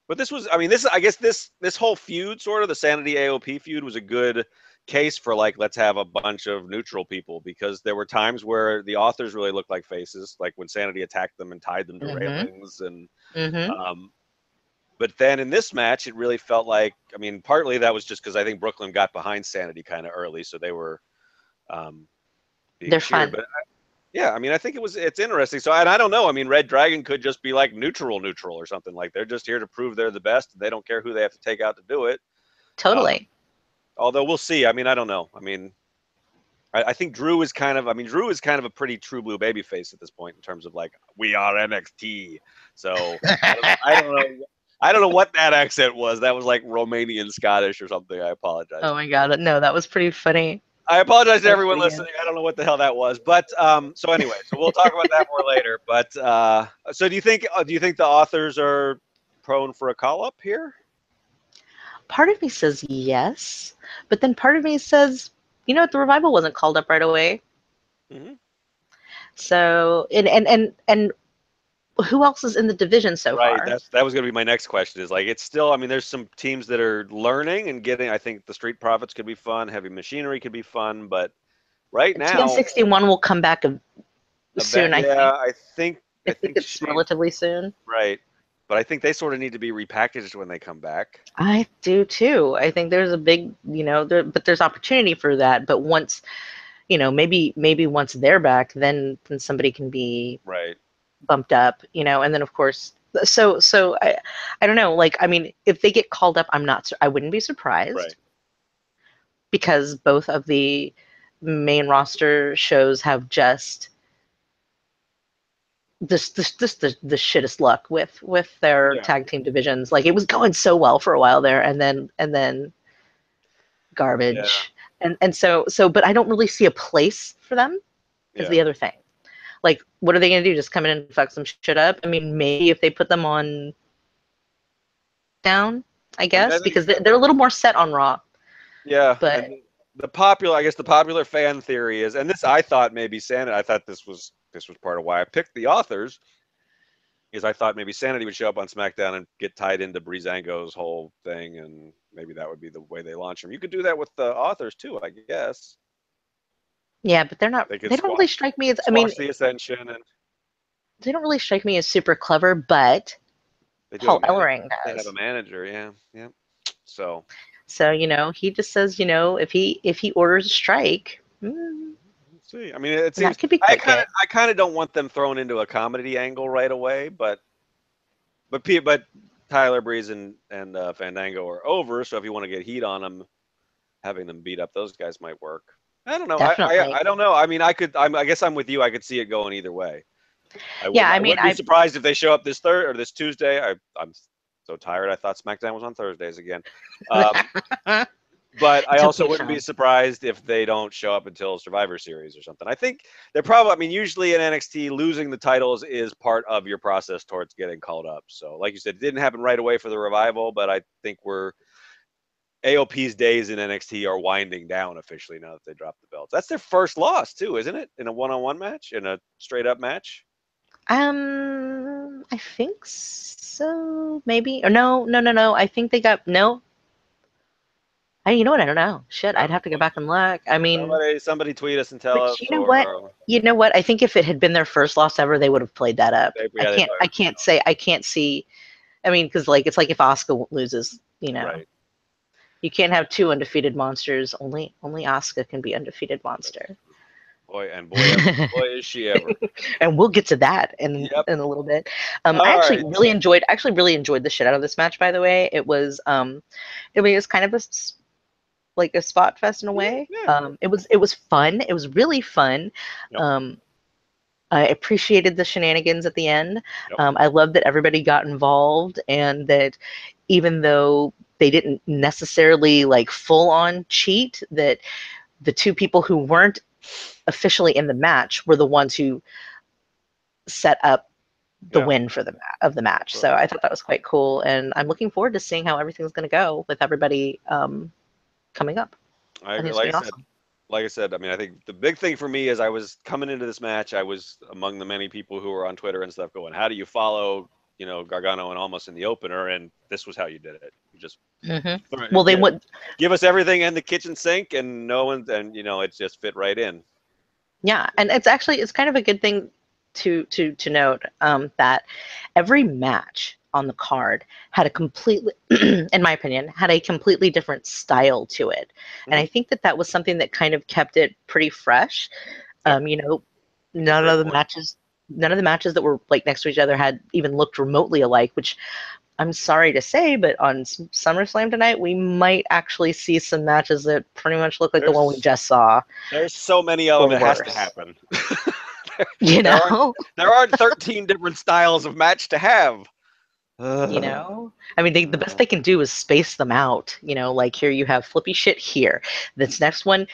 But this was, I mean, I guess this whole feud, sort of the Sanity AOP feud, was a good case for like, let's have a bunch of neutral people, because there were times where the authors really looked like faces, like when Sanity attacked them and tied them to Mm-hmm. railings, and Mm-hmm. um, but then in this match, it really felt like, I mean, partly that was just because I think Brooklyn got behind Sanity kind of early, so they were um, being They're cheered. fun. But yeah, I mean, I think it's interesting. So, and I don't know. I mean, Red Dragon could just be like neutral or something. Like they're just here to prove they're the best. They don't care who they have to take out to do it. Totally. Although we'll see. I mean, I don't know. I mean, I think Drew is kind of. I mean, Drew is kind of a pretty true blue baby face at this point in terms of like, we are NXT. So I don't know. I don't know what that accent was. That was like Romanian Scottish or something. I apologize. Oh my god, no, that was pretty funny. I apologize to That was everyone pretty good. listening. I don't know what the hell that was, but so anyway, so we'll talk about that more later. But so do you think the authors are prone for a call up here? Part of me says yes, but then part of me says, you know what, the revival wasn't called up right away. Mm-hmm. So and who else is in the division so Right. far? That was going to be my next question. Is like, it's still. I mean, there's some teams that are learning and getting. I think the Street Profits could be fun. Heavy Machinery could be fun, but right now, TM61 will come back soon, I think. yeah, I think it's Shane. relatively soon. Right. But I think they sort of need to be repackaged when they come back. I do too. I think there's a big, but there's opportunity for that. But once, maybe once they're back, then somebody can be Right. bumped up, and then of course, so I don't know. Like, I mean, if they get called up, I wouldn't be surprised Right. because both of the main roster shows have just the shittest luck with their Yeah. tag team divisions. Like, it was going so well for a while there, and then Yeah. garbage. And so but I don't really see a place for them is Yeah. the other thing. Like, what are they going to do? Just come in and fuck some shit up? I mean, maybe if they put them on down, I I mean, I guess, think. because they're a little more set on Raw. Yeah, But and the popular, I guess, the popular fan theory is, and this I thought maybe Sanity. I thought this was part of why I picked the authors. Is I thought maybe Sanity would show up on SmackDown and get tied into Breezango's whole thing, and maybe that would be the way they launch him. You could do that with the authors too, I guess. yeah, but they're not. They could They don't really strike me as. I mean, squash the Ascension, and they don't really strike me as super clever. But they do have Paul a manager. Ellering They have a does. manager, yeah, yeah. So So he just says, if he orders a strike, let's see. I mean, it seems that could be cricket. I kind of don't want them thrown into a comedy angle right away, but Tyler Breeze and Fandango are over, so if you want to get heat on them, having them beat up those guys might work. I don't know. Definitely. I don't know. I mean, I guess I'm with you. I could see it going either way. Yeah, I I mean, wouldn't be surprised if they show up this this Tuesday. I'm so tired. I thought SmackDown was on Thursdays again. Um, but I it's also okay, wouldn't be Sean. surprised if they don't show up until Survivor Series or something. I think they're probably. I mean, usually in NXT, losing the titles is part of your process towards getting called up. So, like you said, it didn't happen right away for the revival, but I think AOP's days in NXT are winding down officially now that they dropped the belts. That's their first loss too, isn't it? In a one-on-one match, in a straight-up match. I think so. Maybe, or no, no, no, no. I think they got no. You know what? I don't know. Shit, I'd Oh, have to go back and look. I mean, somebody tweet us and tell but us, you know what? or You know what? I think if it had been their first loss ever, they would have played that up. I yeah, they can't. probably I can't say. I can't see. I mean, because like it's like if Asuka loses, right. you can't have two undefeated monsters. Only Asuka can be undefeated monster. Boy, is she ever. And we'll get to that in Yep. a little bit. I All right. actually really enjoyed the shit out of this match. By the way, it was kind of like a spot fest in a Yeah, way. yeah. It was fun. It was really fun. Yep. Um, I appreciated the shenanigans at the end. Yep. I love that everybody got involved, and that even though they didn't necessarily like full on cheat, that the two people who weren't officially in the match were the ones who set up the Yeah. win for the match. So I thought that was quite cool, and I'm looking forward to seeing how everything's going to go with everybody coming up. I I think agree. it's going to be awesome. Like I said, I mean, I think the big thing for me is I was coming into this match. I was among the many people who were on Twitter and stuff going, "How do you follow, Gargano and Almas in the opener, and this was how you did it. You just Well, they would give us everything in the kitchen sink, and it just fit right in. Yeah, and it's kind of a good thing to note that every match on the card had a completely, in my opinion, had a completely different style to it, and I think that was something that kind of kept it pretty fresh. Yep. None of the matches that were like next to each other had even looked remotely alike, which I'm sorry to say, but on SummerSlam tonight, we might actually see some matches that pretty much look like the one we just saw. There's so many of them, it has to happen. there aren't 13 different styles of match to have. I mean, the best they can do is space them out. Like here you have flippy shit here. This next one,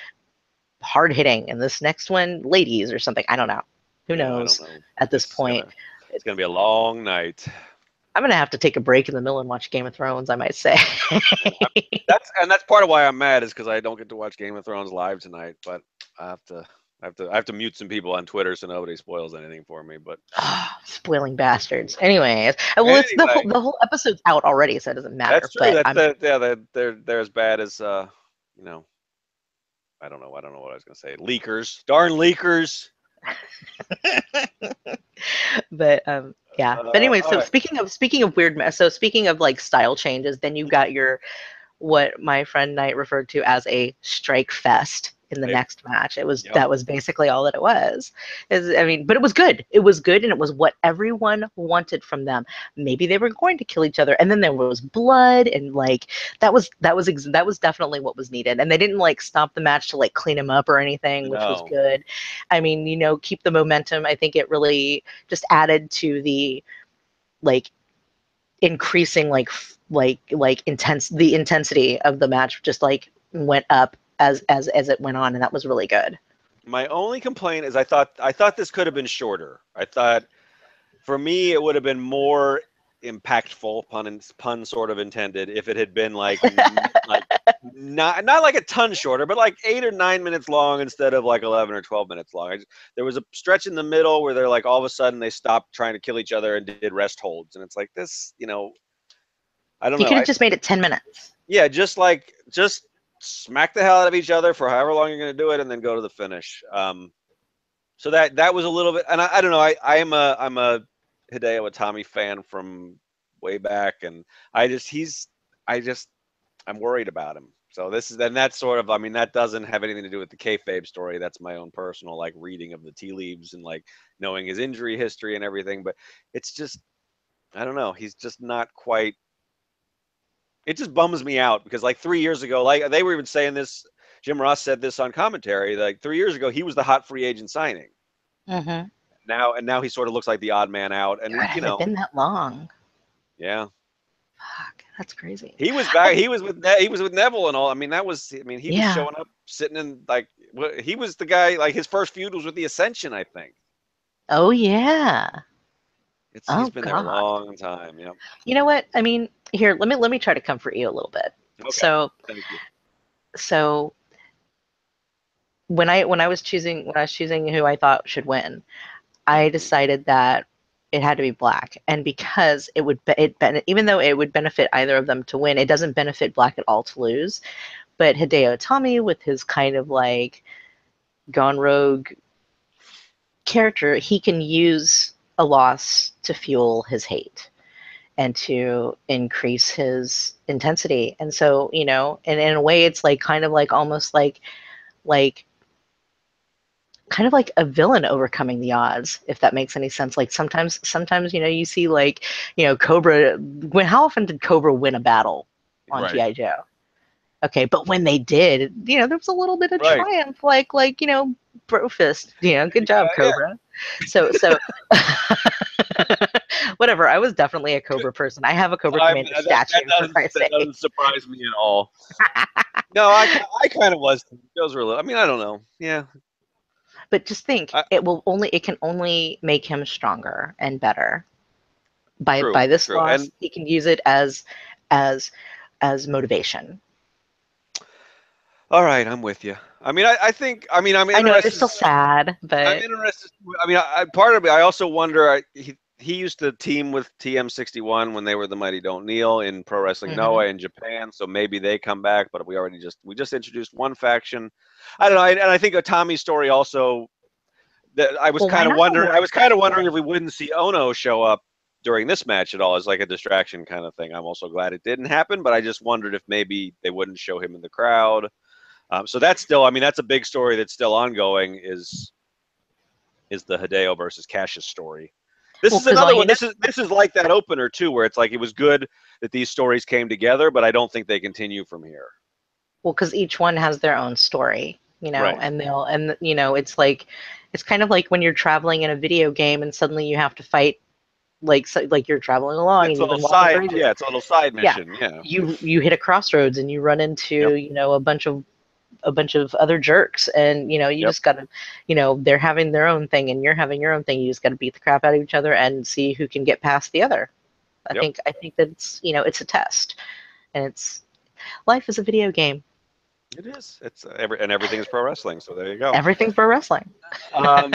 hard hitting, and this next one, ladies or something. I don't know. Who knows at this point? It's gonna be a long night. I'm gonna have to take a break in the middle and watch Game of Thrones, I might say. that's part of why I'm mad, is because I don't get to watch Game of Thrones live tonight. But I have to mute some people on Twitter so nobody spoils anything for me. But spoiling bastards. Anyways, the whole episode's out already, so it doesn't matter. That's true. But they're as bad as I don't know what I was gonna say. Leakers, darn leakers. But yeah. But anyway, so right. speaking of weird, speaking of like style changes, then you got your what my friend Knight referred to as a strike fest in the next match. That was basically all that it was. But it was good. It was good, and it was what everyone wanted from them. Maybe they were going to kill each other, and then there was blood, and like that was definitely what was needed. And they didn't like stop the match to like clean him up or anything, which was good. I mean, keep the momentum. I think it really just added to the like increasing the intensity of the match just like went up as it went on, and that was really good. My only complaint is I thought this could have been shorter. I thought for me it would have been more impactful, pun sort of intended, if it had been like not like a ton shorter, but like 8 or 9 minutes long instead of like 11 or 12 minutes long. There was a stretch in the middle where they're like all of a sudden they stopped trying to kill each other and did rest holds, and it's like this, I don't know. You could have just made it 10 minutes. Yeah, just smack the hell out of each other for however long you're going to do it, and then go to the finish. So that was a little bit, and I don't know. I'm a Hideo Itami fan from way back, and I'm worried about him. So that's sort of, that doesn't have anything to do with the kayfabe story. That's my own personal like reading of the tea leaves and like knowing his injury history and everything. But it's just, I don't know. He's just not quite. It just bums me out because like 3 years ago, like they were even saying this, Jim Ross said this on commentary, like 3 years ago, he was the hot free agent signing. Mm-hmm. Now he sort of looks like the odd man out. And God, has it been that long? Yeah. Fuck, that's crazy. He was back. He was with Neville and all. He was showing up, sitting in like, he was the guy, like his first feud was with the Ascension, I think. Oh yeah. He's been there a long time. Yeah. You know what? Here, let me try to comfort you a little bit. Okay. So, thank you. So when I was choosing who I thought should win, I decided that it had to be Black, and because even though it would benefit either of them to win, it doesn't benefit Black at all to lose. But Hideo Itami, with his kind of like gone rogue character, he can use a loss to fuel his hate and to increase his intensity. And so, and in a way it's like kind of like almost like kind of like a villain overcoming the odds, if that makes any sense. Like sometimes you see like Cobra. How often did Cobra win a battle on G.I. Joe? Okay, but when they did, there was a little bit of triumph, like Brofist. Good job, Cobra. So whatever. I was definitely a Cobra person. I have a Cobra Commander statue. That doesn't surprise me at all. No, I kind of was. Those were. I don't know. Yeah. But just think, it can only make him stronger and better. By this loss, and he can use it as motivation. All right, I'm with you. I think. I'm interested. I know it's still sad, but I'm interested. Part of me, I also wonder. he used to team with TM61 when they were the Mighty Don't Kneel in Pro Wrestling Mm-hmm. Noah in Japan. So maybe they come back, but we just introduced one faction. I don't know, and I think a Tommy story also. That I was Well, why kind of not a wondering. I work was kind of wondering faction? if we wouldn't see Ono show up during this match at all as like a distraction kind of thing. I'm also glad it didn't happen, but I just wondered if maybe they wouldn't show him in the crowd. So that's still, I mean, that's a big story that's still ongoing. Is the Hideo versus Cassius story. This Well, is because all another you one. know, This is like that opener too, where it's like it was good that these stories came together, but I don't think they continue from here. well, because each one has their own story, Right. and it's like, it's kind of like when you're traveling in a video game and suddenly you have to fight, like you're traveling along It's and a you've little been walking for side. ages. Yeah, it's a little side Yeah, mission. Yeah. you hit a crossroads and you run Yep. into, a bunch of other jerks, and you Yep. just gotta, they're having their own thing and you're having your own thing. You just gotta beat the crap out of each other and see who can get past the other. I Yep. think I think that it's a test, and it's life is a video game. It is. It's and everything is pro wrestling. So there you go. Everything for wrestling.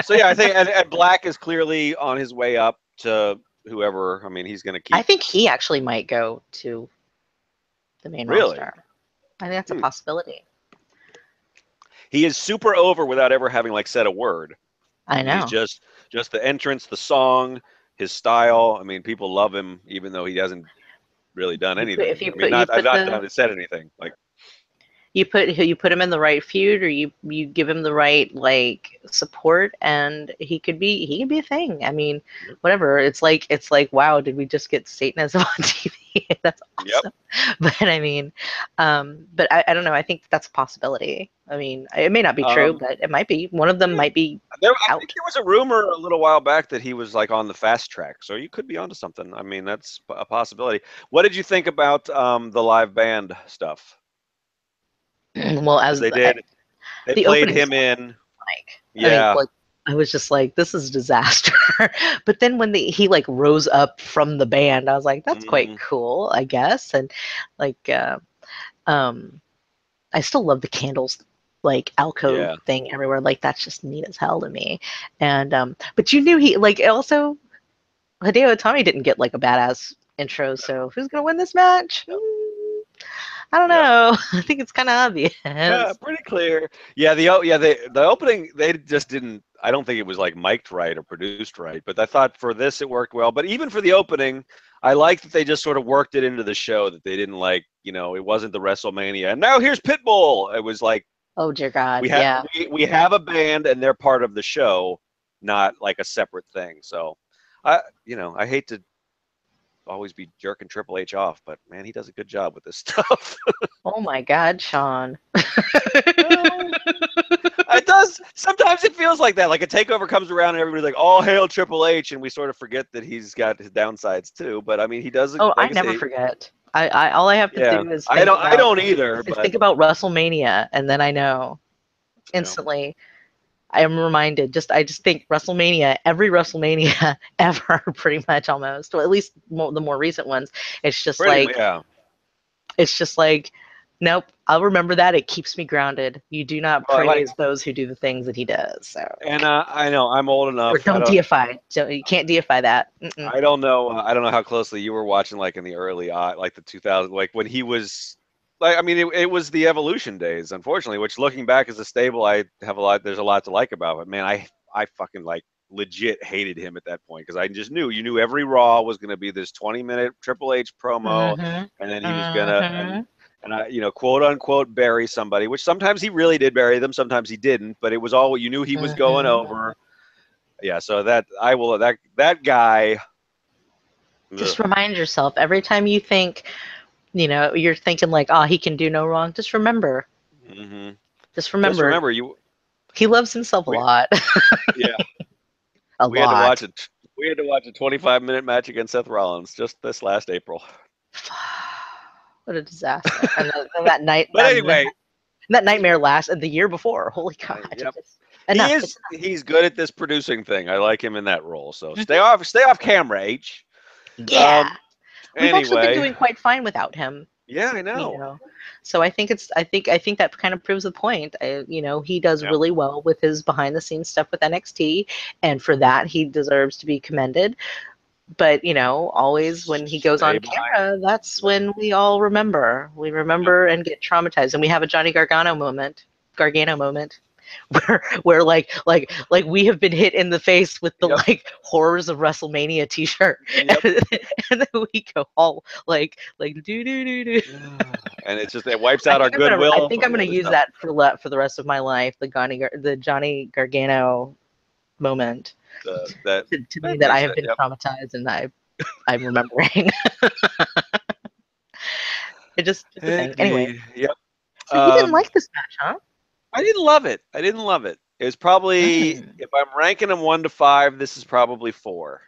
So yeah, I think and Black is clearly on his way up to whoever. I mean, he's going to I keep. think he actually might go to the main Really, roster. I think that's a hmm. possibility. He is super over without ever having like said a word. I I mean, he's know. just the entrance, the song, his style. I mean, people love him even though he hasn't really done You put if anything. you I mean, put you I've put not the done said anything. Like, you put him in the right feud, or you give him the right like support, and he could be a thing. I mean, yep, whatever. It's like wow, did we just get Satanism on TV? That's yep. awesome. But I mean, but I don't know. I think that's a possibility. I mean, it may not be true, Um, but it might be. One of them might be I think out. there was a rumor a little while back that he was like on the fast track, so you could be onto something. I mean, that's a possibility. What did you think about the live band stuff? Well, Because as they the played opening him song, in. like, I mean, Yeah. like, I was just like, this is disaster. But then when he like rose up from the band, I was like, that's quite Mhm. cool, I guess. And like, um, I still love the candles, like alcove Yeah. thing everywhere. Like that's just neat as hell to me. And but you knew he like also Hideo Itami didn't get like a badass intro. So who's gonna win this match? I don't Yep. know. I think it's kind of obvious. Yeah, pretty clear. Yeah, the opening they just didn't. I don't think it was like mic'd right or produced right, but I thought for this it worked well. But even for the opening, I liked that they just sort of worked it into the show. That they didn't like, it wasn't the WrestleMania. And now here's Pitbull. It was like Oh dear God, we have yeah. we have a band and they're part of the show, not like a separate thing. So, I hate to always be jerking Triple H off, but man, he does a good job with this stuff. Oh my God, Sean. Well, it does. Sometimes it feels like that. Like a takeover comes around and everybody's like, "Oh, hail Triple H," and we sort of forget that he's got his downsides too. But I mean, he does. Oh, I Like I never say, forget. I all I have to yeah. do is I think don't. I about don't either. is But think about WrestleMania, and then I know yeah. instantly. I am reminded. I just think WrestleMania, every WrestleMania ever, pretty much almost, or at least the more recent ones. It's just Pretty. like Yeah. it's just like, nope. I'll remember that. It keeps me grounded. You do not Well, like, praise those who do the things that he does. So, and I know I'm old or enough. don't deify. You can't deify that. Mm-mm. I don't know. I don't know how closely you were watching, like in the early, like the 2000, like when he was, like I mean, it was the Evolution days, unfortunately. Which, looking back as a stable, I have a lot. There's a lot to like about it. Man, I fucking like legit hated him at that point because I just knew you knew every Raw was going to be this 20-minute Triple H promo, Mhm. and then he was gonna Mhm. and I quote unquote bury somebody, which sometimes he really did bury them, sometimes he didn't, but it was all you knew he was going Mhm. over. Yeah, so that guy. Ugh. Just remind yourself every time you think, you're thinking like, oh, he can do no wrong. Hmm. Just Just remember, remember, you he loves himself a we lot, yeah a we had to watch lot. it. We had to watch a 25-minute match against Seth Rollins just this last April. What a disaster! And then that night, But anyway, that nightmare last the year before. Holy God! yep, he Enough. is. He's good at this producing thing. I like him in that role. So Mhm. stay off camera, H. Yeah, Um. we've actually been Anyway, doing quite fine without him. yeah, I you know. know so I think that kind of proves the point. He does Yep. really well with his behind the scenes stuff with NXT, and for that he deserves to be commended. But always when he goes Stay on behind. camera, that's Yep. when we all remember. We Yep. remember and get traumatized, and we have a Johnny Gargano moment, where like we have been hit in the face with the Yep. like horrors of WrestleMania T-shirt, Yep. and then we go all like do do do do. And it's just it wipes out our I goodwill think from I'm the gonna other use stuff. that for the rest of my life. The Johnny Gargano moment That to me that that I makes have sense. been Yep. traumatized and I'm remembering. Just a thing. Anyway, Indeed. Yep. so you didn't Um, like this match, huh? I didn't love it. I didn't love it. It was probably, Mm. if I'm ranking them 1 to 5, this is probably 4.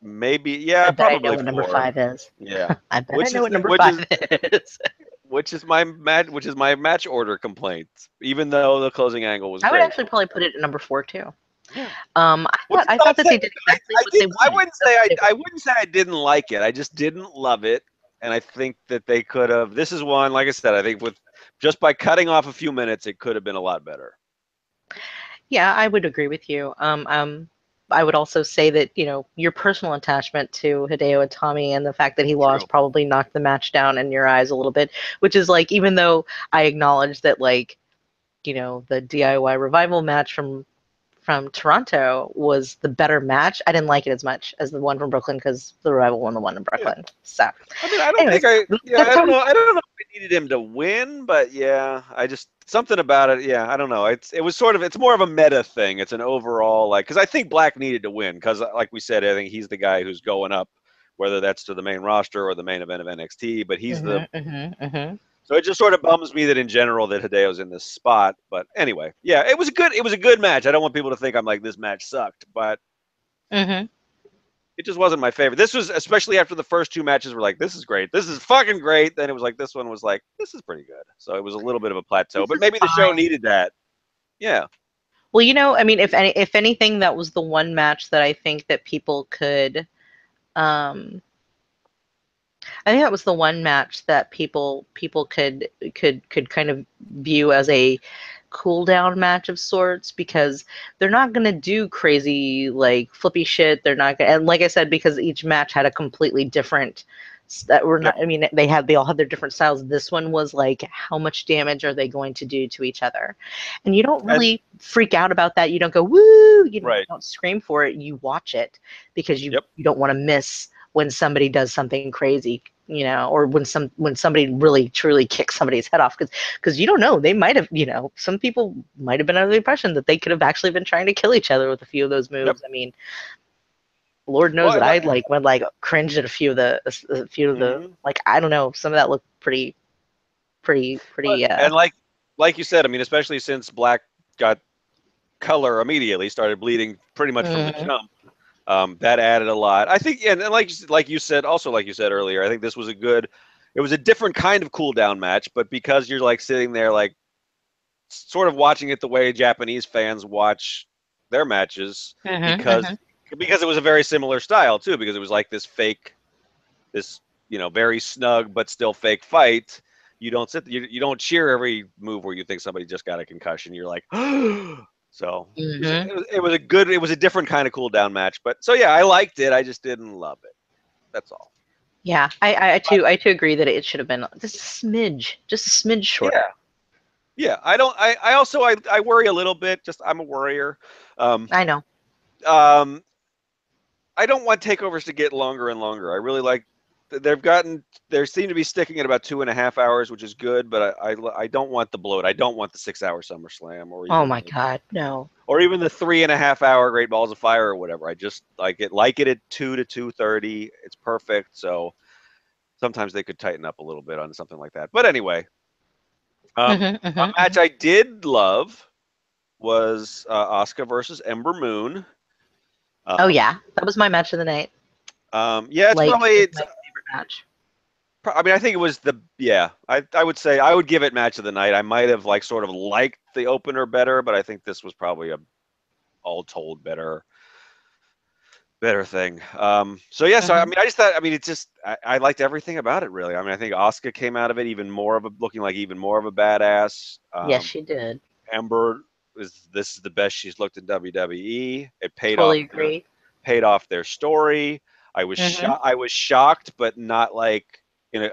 Maybe, I yeah, bet I know probably what number 4. 5 is. Yeah. I bet I Which know is what number which 5 is is. which is my match order complaint. Even though the closing angle was I would great. actually probably put it at number 4 too. Yeah. I Which thought is I not thought that they saying did exactly I what they didn't. I wanted. wouldn't That's say what they I wanted. wouldn't say I didn't like it. I just didn't love it, and I think that they could have. This is one, like I said, I think with just by cutting off a few minutes, it could have been a lot better. Yeah, I would agree with you. I would also say that your personal attachment to Hideo Itami and the fact that he True. lost probably knocked the match down in your eyes a little bit. Which is like, even though I acknowledge that, like, the DIY revival match from Toronto was the better match, I didn't like it as much as the one from Brooklyn because the revival won the one in Yeah. Brooklyn. So, I mean, I don't anyways, think I. Yeah, that's I how don't we. know. I don't know if I needed him to win, but yeah, I just something about it. Yeah, I don't know. It was sort of. It's more of a meta thing. It's an overall like because I think Black needed to win because like we said, I think he's the guy who's going up, whether that's to the main roster or the main event of NXT. But he's the Mm-hmm, mm-hmm, mm-hmm. so it just sort of bums me that in general that Hideo's in this spot. But anyway, yeah, it was a good match. I don't want people to think I'm like this match sucked, but Mm-hmm. it just wasn't my favorite. This was especially after the first 2 matches were like, this is great. This is fucking great. Then it was like this one was like, this is pretty good. So it was a little bit of a plateau. This But is maybe the show fine. needed that. Yeah. Well, I mean, if anything, that was the one match that I think that people could. Um, I think that was the one match that people could kind of view as a cool down match of sorts, because they're not gonna do crazy like flippy shit. They're not gonna, and like I said, because each match had a completely different. That were Yep. not. I mean, they all had their different styles. This one was like, how much damage are they going to do to each other? And you don't And really freak out about that. You don't go woo. You right. don't scream for it. You watch it because Yep. you don't want to miss when somebody does something crazy, or when somebody really truly kicks somebody's head off, because you don't know, they might have, some people might have been under the impression that they could have actually been trying to kill each other with a few of those Yep. moves. I mean, Lord knows Well, that and I like went like cringed at a few of the, mm-hmm. like, I don't know, some of that looked pretty. And like you said, I mean, especially since Black got color immediately, started bleeding pretty much from the Mm, jump. That added a lot. I think, and like you said, also like you said earlier, I think this was a good. It was a different kind of cool down match, but because you're like sitting there like sort of watching it the way Japanese fans watch their matches, mhm, because mhm. it was a very similar style too, because it was like this fake, this very snug but still fake fight. You don't you don't cheer every move where you think somebody just got a concussion. You're like, so Mhm. it was a good, it was a different kind of cool down match. But so yeah, I liked it. I just didn't love it. That's all. Yeah, I too agree that it should have been just a smidge Yeah, shorter. yeah. I don't. I also I worry a little bit. Just I'm a worrier. Um, I know. um, I don't want takeovers to get longer and longer. I really like. They seem to be sticking at about 2.5 hours, which is good. But I don't want the bloat. I don't want the 6 hour SummerSlam Oh my God, no. or even the 3.5 hour Great Balls of Fire or whatever. I just like it at 2 to 2:30. It's perfect. So sometimes they could tighten up a little bit on something like that. But anyway, Mhm, a mhm, match mhm. I did love was Asuka versus Ember Moon. Oh Um, yeah, that was my match of the night. yeah, it's Like, probably it's it's. my favorite match. I mean, I think it was the yeah. I would say I would give it match of the night. I might have like sort of liked the opener better, but I think this was probably a all told better thing. So yeah, so I Mhm. mean, I just thought, I mean, it's just I liked everything about it really. I mean, I think Asuka came out of it looking like even more of a badass. Yes, she did. Ember this is the best she's looked in WWE. It paid off. Totally agree. paid off their story. Mm-hmm. I was shocked, but not like in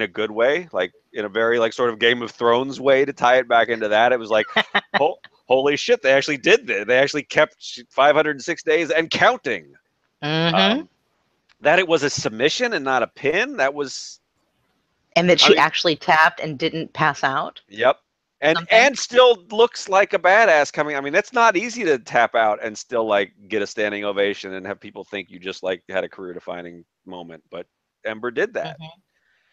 a good way, like in a very like sort of Game of Thrones way to tie it back into that. It was like, holy shit, they actually did this. They actually kept 506 days and counting. Mm-hmm. Um, that it was a submission and not a pin. That was, And that I she mean, actually tapped and didn't pass out yep. or something. And still looks like a badass coming. I mean, that's not easy to tap out and still like get a standing ovation and have people think you just like had a career defining moment. But Ember did that.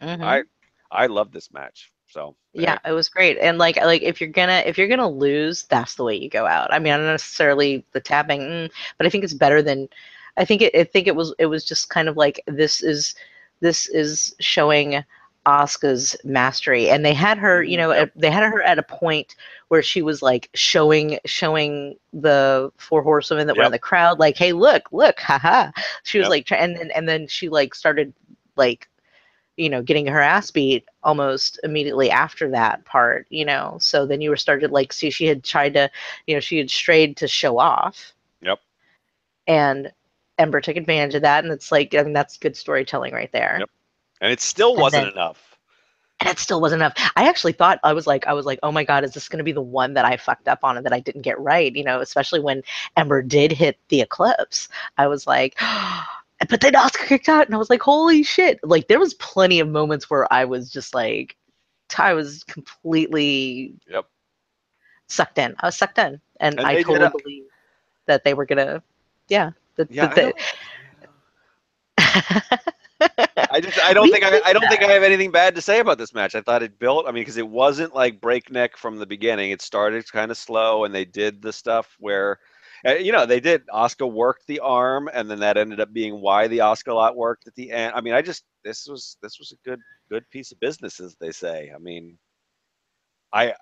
Mm-hmm. I Mm-hmm. I love this match. So Yeah, it was great. And like if you're gonna lose, that's the way you go out. I mean, not necessarily the tapping, but I think it's better than. I think it was just kind of like this is showing Asuka's mastery, and they had her, yep, they had her at a point where she was like showing the four horsewomen that were in yep, the crowd, like, hey, look, haha. She was yep, like, and then she like started like getting her ass beat almost immediately after that part. So then you were started like, see, she had tried to, she had strayed to show off, yep, and Ember took advantage of that. And it's like, I mean, that's good storytelling right there. yep. And it still And wasn't then, enough. and it still wasn't enough. I actually thought I was like, oh my God, is this going to be the one that I fucked up on and that I didn't get right? Especially when Ember did hit the eclipse. I was like, but then Oscar kicked out, and I was like, holy shit! Like there was plenty of moments where I was just like, I was completely Yep. sucked in. I was sucked in, and And I they did totally a believe that they were gonna, yeah, yeah. I don't. what I do you think? I don't think I have anything bad to say about this match. I thought it built. I mean, because it wasn't like breakneck from the beginning. It started kind of slow, and they did the stuff where, they did. Oscar worked the arm, and then that ended up being why the Oscar lot worked at the end. I mean, this was a good piece of business, as they say. I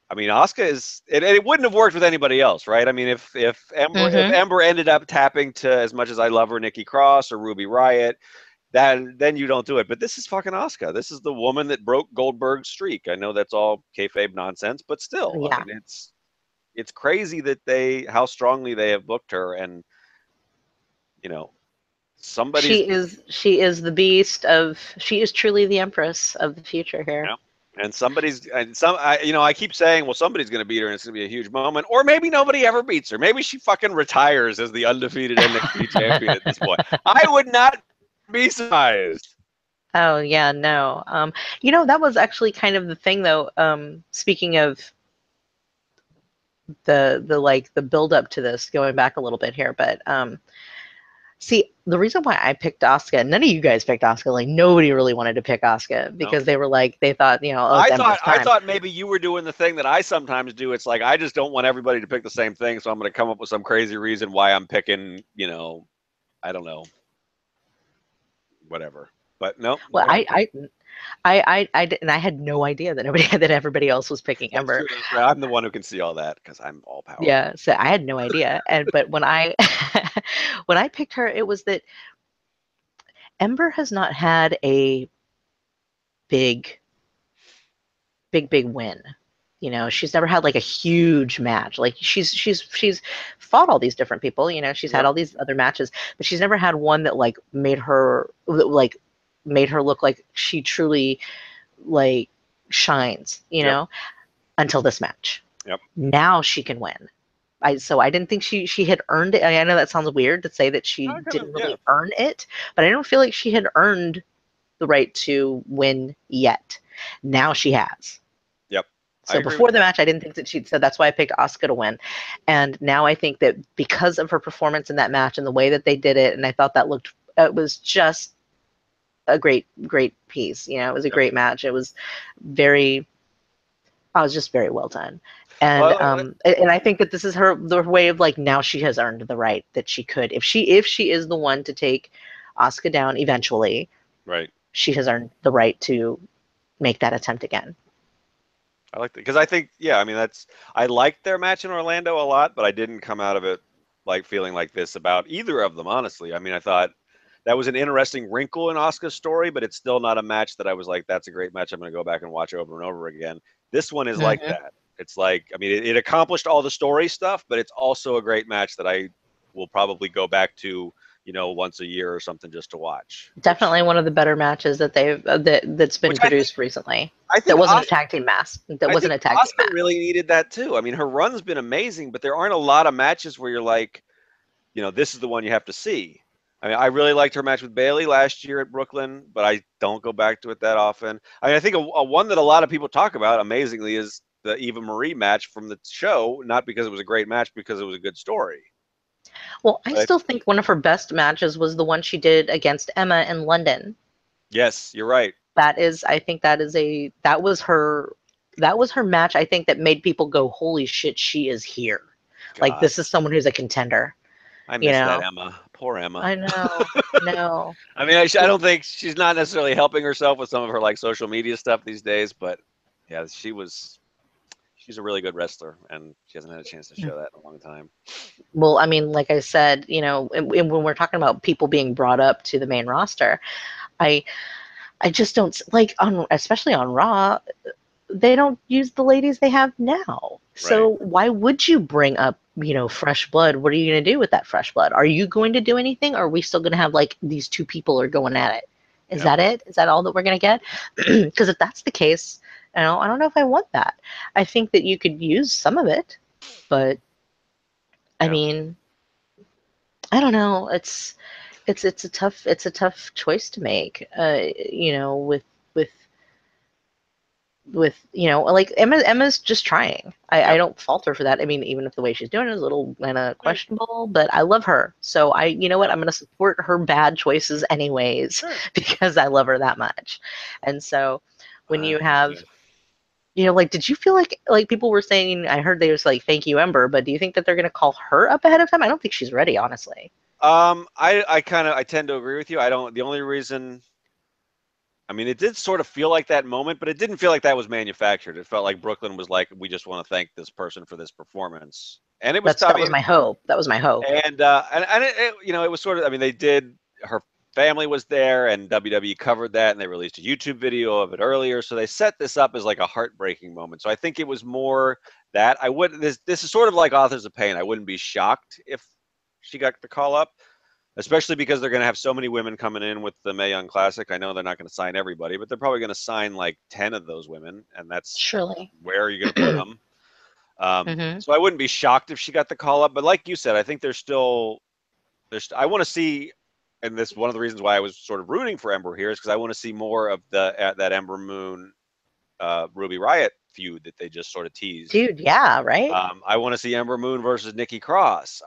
I mean, Oscar is it wouldn't have worked with anybody else, right? I mean, if Mm-hmm. Ember ended up tapping to as much as I love her, Nikki Cross or Ruby Riott, then you don't do it. But this is fucking Asuka. This is the woman that broke Goldberg's streak. I know that's all kayfabe nonsense, but still, I Yeah, mean, it's crazy that how strongly they have booked her, and you know, somebody's she is the beast of. She is truly the empress of the future you here. know, and I keep saying, well, somebody's going to beat her, and it's going to be a huge moment, or maybe nobody ever beats her. Maybe she fucking retires as the undefeated NXT champion at this point. I would not be surprised. Oh yeah, no. That was actually kind of the thing though. Speaking of the like the build up to this, going back a little bit here, but see, the reason why I picked Asuka, none of you guys picked Asuka, like nobody really wanted to pick Asuka No. because they were like, they thought, oh, it's Emperor's I time. thought maybe you were doing the thing that I sometimes do. It's like I just don't want everybody to pick the same thing, so I'm going to come up with some crazy reason why I'm picking, I don't know, whatever. But no, Well, no, and I had no idea that that everybody else was picking that's Ember. true. That's right. I'm the one who can see all that because I'm all powerful. Yeah, so I had no idea. But when I when I picked her, it was that Ember has not had a big big win. She's never had like a huge match. Like she's fought all these different people. She's had Yep. all these other matches, but she's never had one that like made her look like she truly like shines. Yep. Until this match. Yep. Now she can win. So I didn't think she had earned it. I know that sounds weird to say that she I kind of didn't yeah. really earn it, but I don't feel like she had earned the right to win yet. Now she has. Yep. I So agree with before the that. match, I didn't think that she'd. So that's why I picked Asuka to win. And now I think that because of her performance in that match and the way that they did it, and I thought that looked, it was just a great piece. It was a Yep. great match. It was very, I was just very well done. And Well, and I think that this is the way of like now she has earned the right that she could, if she is the one to take Asuka down eventually, right. she has earned the right to make that attempt again. I like that because I think, yeah, I mean, I liked their match in Orlando a lot, but I didn't come out of it like feeling like this about either of them, honestly. I mean, I thought that was an interesting wrinkle in Asuka's story, but it's still not a match that I was like, that's a great match. I'm going to go back and watch over and over again. This one is like Mm-hmm. that. It's like, I mean, it accomplished all the story stuff, but it's also a great match that I we'll probably go back to, once a year or something just to watch. Definitely one of the better matches that that's been Which I think produced recently. I That think wasn't a tag team match. That I wasn't think a tag team Asuka match. really needed that too. I mean, her run's been amazing, but there aren't a lot of matches where you're like, this is the one you have to see. I mean, I really liked her match with Bailey last year at Brooklyn, but I don't go back to it that often. I mean, I think a one that a lot of people talk about, amazingly, is the Eva Marie match from the show, not because it was a great match, because it was a good story. Well, I But still think one of her best matches was the one she did against Emma in London. yes, you're right. I think that was her match. I think that made people go, "Holy shit, she is here!" Like God, this is someone who's a contender. I You miss that know, Emma. Poor Emma. I know, I know. I mean, I don't think she's not necessarily helping herself with some of her like social media stuff these days, but yeah, she's a really good wrestler, and she hasn't had a chance to show that in a long time. Well, I mean, like I said, and when we're talking about people being brought up to the main roster, I I just don't like especially on Raw. They don't use the ladies they have now. Right. So why would you bring up, fresh blood? What are you going to do with that fresh blood? Are you going to do anything? Or are we still going to have like these two people are going at it? Is Yep. that it? Is that all that we're going to get? Because if that's the case, I don't know if I want that. I think that you could use some of it, but I Yeah. mean, I don't know. It's a tough choice to make. With like Emma's just trying. I Yep. don't fault her for that. I mean, even if the way she's doing it is a little kind of Right. questionable, but I love her. So you know what? Yep. I'm going to support her bad choices anyways Sure. because I love her that much. And so when you Yeah. have, like, did you feel like people were saying? I heard they was like, "Thank you, Ember," but do you think that they're going to call her up ahead of time? I don't think she's ready, honestly. I tend to agree with you. I don't. The only reason, I mean, it did sort of feel like that moment, but it didn't feel like that was manufactured. It felt like Brooklyn was like, we just want to thank this person for this performance, and it was. I That was mean, my hope. That was my hope. and it was sort of. I mean, they did. Her family was there, and WWE covered that, and they released a YouTube video of it earlier. So they set this up as like a heartbreaking moment. So I think it was more that I would. This is sort of like Authors of Pain. I wouldn't be shocked if she got the call up, especially because they're going to have so many women coming in with the Mae Young Classic. I know they're not going to sign everybody, but they're probably going to sign like 10 of those women, and that's Surely. where are you going to put them? Hmm. So I wouldn't be shocked if she got the call up, but like you said, I think I want to see, and this one of the reasons why I was sort of rooting for Ember here is because I want to see more of that Ember Moon Ruby Riot feud that they just sort of teased. Dude, yeah, right? I want to see Ember Moon versus Nikki Cross.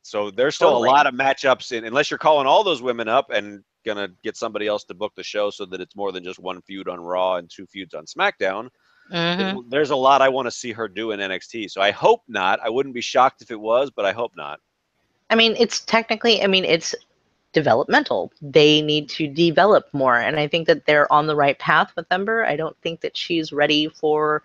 So there's still a lot Totally. of matchups unless you're calling all those women up and gonna get somebody else to book the show so that it's more than just one feud on Raw and two feuds on SmackDown. Hmm. There's a lot I want to see her do in NXT. So I hope not. I wouldn't be shocked if it was, but I hope not. I mean, it's developmental. They need to develop more. And I think that they're on the right path with Ember. I don't think that she's ready for.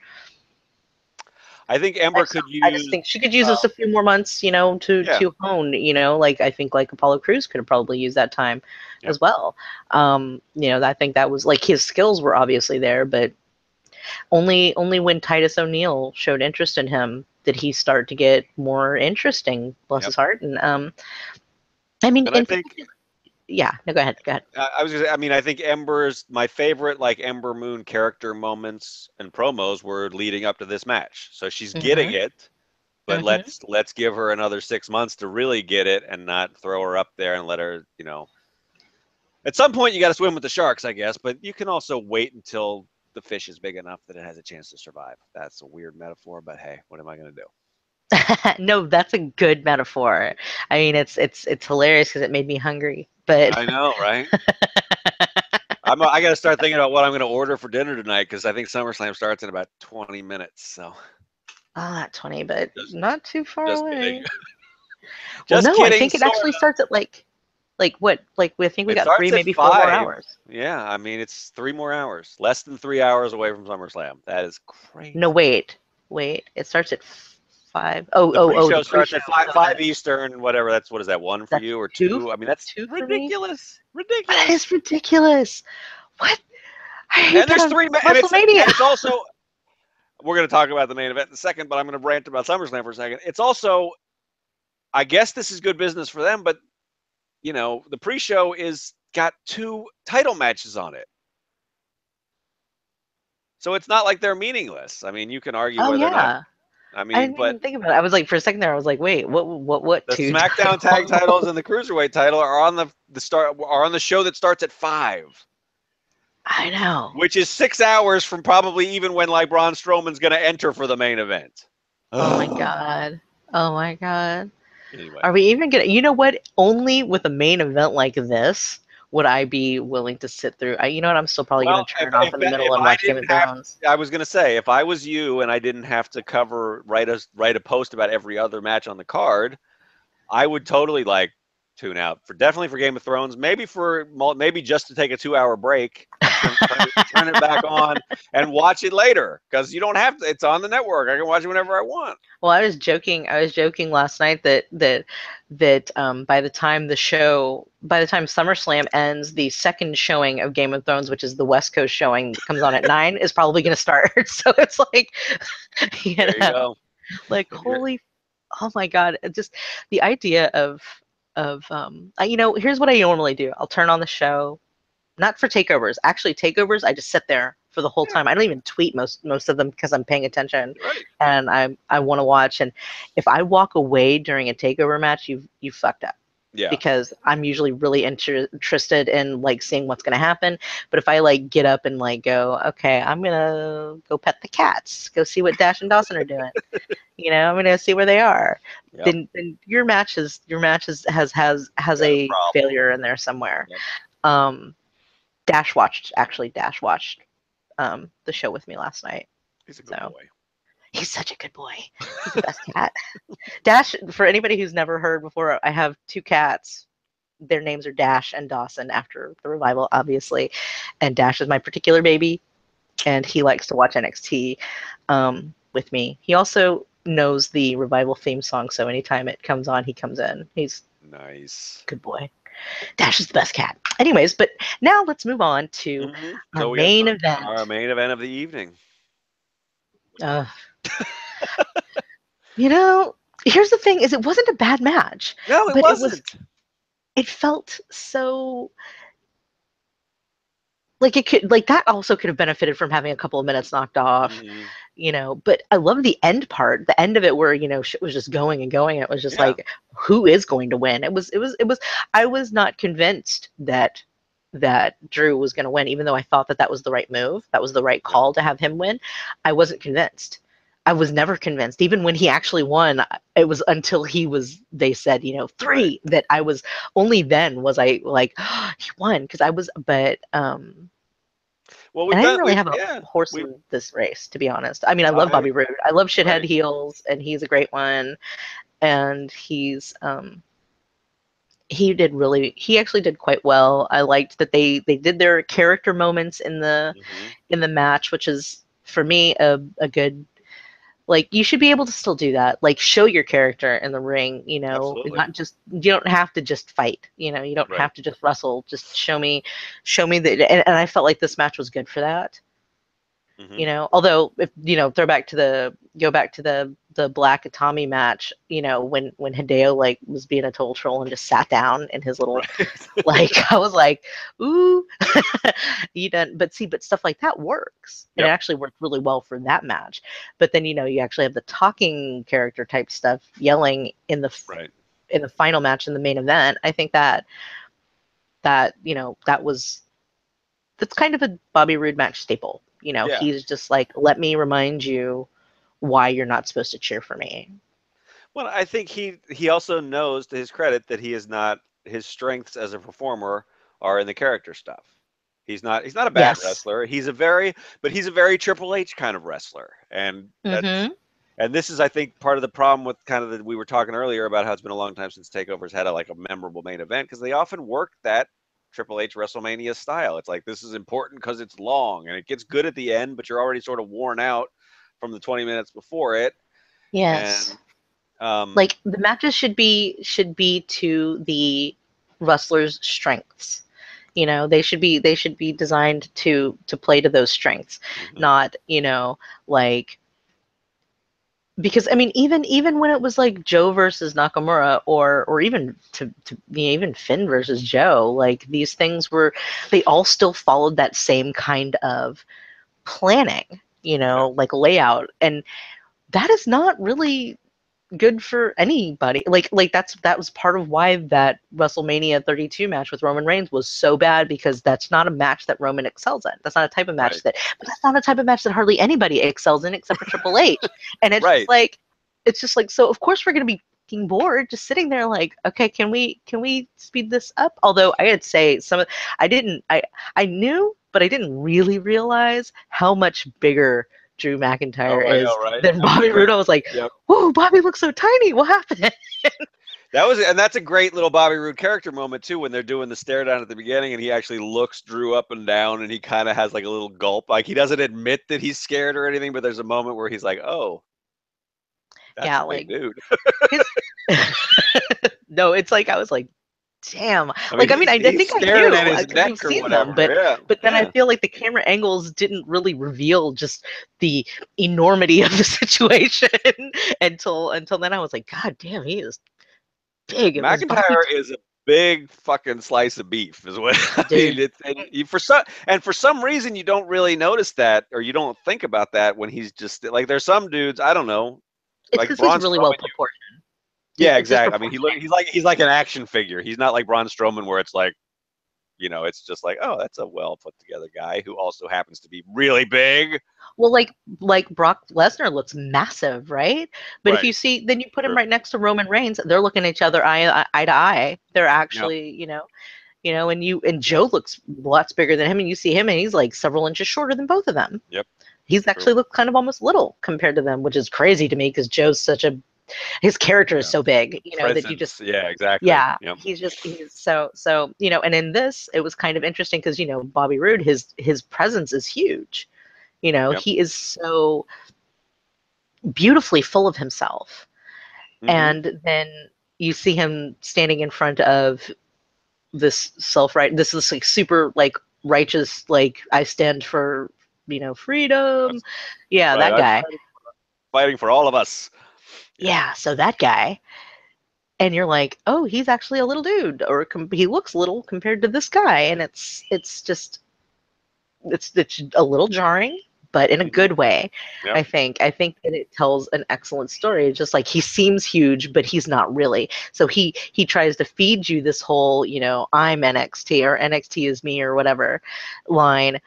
I think Ember could I just use. think she could use us a few more months, to Yeah. hone. Like I think like Apollo Crews could have probably used that time Yep. as well. I think that was like his skills were obviously there, but only when Titus O'Neil showed interest in him did he start to get more interesting. Bless Yep. his heart. And I mean, And I and think yeah. No, go ahead. Go ahead. I was gonna say, I mean, I think Ember's my favorite like Ember Moon character moments and promos were leading up to this match. So she's getting Hmm. it, but Hmm. let's give her another 6 months to really get it and not throw her up there and let her, at some point you got to swim with the sharks, I guess, but you can also wait until the fish is big enough that it has a chance to survive. That's a weird metaphor, but hey, what am I going to do? No, that's a good metaphor. I mean, it's hilarious because it made me hungry. But I know, right? I got to start thinking about what I'm going to order for dinner tonight because I think SummerSlam starts in about 20 minutes. So not 20, but just, not too far just kidding. away. Well, Just no, I kidding, think it sort actually of. starts at like what? Like I think we It got three, starts at maybe 4 more 5. hours. Yeah, I mean, it's 3 more hours. Less than 3 hours away from SummerSlam. That is No, crazy. wait. It starts at 5. Oh, The oh, oh, the pre-show pre-show. starts at 5, So 5 Eastern, whatever. What is that, one for that's you or two, two? I mean, that's two for me. ridiculous. That is Ridiculous. ridiculous. What? I hate And that there's on three, and WrestleMania. it's also, we're going to talk about the main event in a second, but I'm going to rant about SummerSlam for a second. It's also, I guess this is good business for them, but you know, the pre-show is got 2 title matches on it. So it's not like they're meaningless. I mean, you can argue Oh whether or not. yeah. I I mean, didn't but even think about it. I was like, for a second there, I was like, wait, what the two SmackDown tag titles? titles and the Cruiserweight title are on the show that starts at 5, I know. which is 6 hours from probably even when like Braun Strowman's going to enter for the main event. Oh my god. Oh my god. Anyway, Are we even gonna? You know what? Only with a main event like this would I be willing to sit through. You know what? I'm still probably gonna well, turn off in the middle if and I watch Game didn't of have, Thrones. I was going to say, if I was you and I didn't have to write a post about every other match on the card, I would totally like tune out for definitely for Game of Thrones, maybe just to take a 2-hour break and turn it back on and watch it later because you don't have to. It's on the network. I can watch it whenever I want. Well, I was joking. I was joking last night that by the time SummerSlam ends, the second showing of Game of Thrones, which is the West Coast showing that comes on at 9, is probably going to start. So it's like, you There you know, go. like If you're, holy, oh my god! Just the idea of here's what I normally do. I'll turn on the show, not for takeovers. Actually, takeovers, I just sit there for the whole yeah, time. I don't even tweet most of them because I'm paying attention right. and I want to watch. And if I walk away during a takeover match, you fucked up Yeah, because I'm usually really interested in like seeing what's gonna happen. But if I like get up and like go, okay, I'm gonna go pet the cats, go see what Dash and Dawson are doing. I'm gonna see where they are. yep. Then your match has Got a a problem. failure in there somewhere. Yep. Um, Dash watched the show with me last night. He's a good So boy. he's such a good boy. He's the best cat. Dash, for anybody who's never heard before, I have 2 cats. Their names are Dash and Dawson after the revival, obviously. And Dash is my particular baby, and he likes to watch NXT with me. He also knows the revival theme song, so anytime it comes on, he comes in. He's Nice. a good boy. Dash is the best cat. Anyways, but now let's move on to our So we have main event. our main event of the evening. Uh, you know, here's the thing: is it wasn't a bad match, No, it but wasn't. it felt so like it could like that also could have benefited from having a couple of minutes knocked off, Mhm. but I love the end part, the end of it where shit was just going and going, and it was just Yeah, like, who is going to win? It was I was not convinced that Drew was going to win, even though I thought that was the right move, that was the right yep, call to have him win. I wasn't convinced. I was never convinced. Even when he actually won, it was until they said, right. 3, that I was, only then was I like, oh, he won, because I was, but Well, and I didn't really we've have a yeah, horse we in this race, to be honest. I mean, I love I Bobby Roode. I love shithead right. heels, and he's a great one. And he actually did quite well. I liked that they did their character moments Mhm. in the match, which is for me a good, like, you should be able to still do that. Like, show your character in the ring, Absolutely. not just, you don't have to just fight, you don't Right. have to just wrestle. Just show me that, and I felt like this match was good for that. Mhm. Although, if go back to the Black Tommy match, when Hideo like was being a total troll and just sat down in his little, Right. like, I was like, ooh, you done. But stuff like that works, and it Yep. actually worked really well for that match. But then you actually have the talking character type stuff yelling Right. in the final match in the main event. I think that's kind of a Bobby Roode match staple. Yeah. He's just like, let me remind you why you're not supposed to cheer for me. Well, I think he also knows, to his credit, that he is not his strengths as a performer are in the character stuff. He's not a bad Yes. wrestler. He's a very Triple H kind of wrestler, and Mm-hmm. this is, I think, part of the problem with kind of we were talking earlier about how it's been a long time since Takeover's had a memorable main event, because they often work that Triple H WrestleMania style. It's like, this is important because it's long and it gets good at the end, but you're already sort of worn out from the 20 minutes before it, Yes. and um, Like, the matches should be to the wrestler's strengths. They should be designed to play to those strengths, mhm, not, like, because I mean, even when it was like Joe versus Nakamura, or even even Finn versus Joe, like these things were, they all still followed that same kind of planning, like layout, and that is not really good for anybody. Like that was part of why that WrestleMania 32 match with Roman Reigns was so bad, because that's not a match that Roman excels in. That's not a type of match Right. but that's not a type of match that hardly anybody excels in except for Triple H. And Right. it's just like, so of course we're going to be fucking bored just sitting there like, okay, can we speed this up? Although I would say I knew, but I didn't really realize how much bigger Drew Oh, McIntyre I is know, right? than That was a Bobby great. Roode. I was like, Yep. whoa, Bobby looks so tiny. What happened? And that's a great little Bobby Roode character moment too, when they're doing the stare down at the beginning, and he actually looks Drew up and down, and he kind of has like a little gulp, like he doesn't admit that he's scared or anything, but there's a moment where he's like, "Oh, that's Yeah, a big like dude." his. No, it's like I was like, damn. I mean, Like, I mean, he's I he's think I staring at knew his because neck we've or seen them, whatever. Yeah, but then I yeah. feel like the camera angles didn't really reveal just the enormity of the situation until then. I was like, God damn, he is big. It was Bobby, McIntyre is a big fucking slice of beef, is what I mean. dude. It's for some reason you don't really notice that, or you don't think about that when he's just like, there's some dudes, I don't know, It's like because he's Braun really well Strowman. proportioned, Yeah, exactly. I mean, disproportionate. he's like an action figure. He's not like Braun Strowman, where it's like, it's just like, oh, that's a well put together guy who also happens to be really big. Well, like Brock Lesnar looks massive, right? But if Right. you see, then you put him Sure. right next to Roman Reigns, they're looking at each other eye to eye. They're Yep. actually, and Joe looks lots bigger than him, and you see him, and he's like several inches shorter than both of them. Yep. He's True. actually looked kind of almost little compared to them, which is crazy to me because Joe's his character is Yeah. so big, that you just, Presence. Yeah. Exactly. yeah, Yep. he's so, and in this it was kind of interesting because Bobby Roode, his presence is huge. Yep. He is so beautifully full of himself. Mm-hmm. And then you see him standing in front of this this is like super like righteous, like I stand for freedom. Yeah, Right. that I'm guy. fighting for all of us. Yeah. Yeah, so that guy. And you're like, oh, he's actually a little dude, or he looks little compared to this guy, and it's just it's a little jarring, but in a Mm-hmm. good way. Yep. I think that it tells an excellent story. Just like he seems huge, but he's not really. So he tries to feed you this whole, I'm NXT, or NXT is me, or whatever line,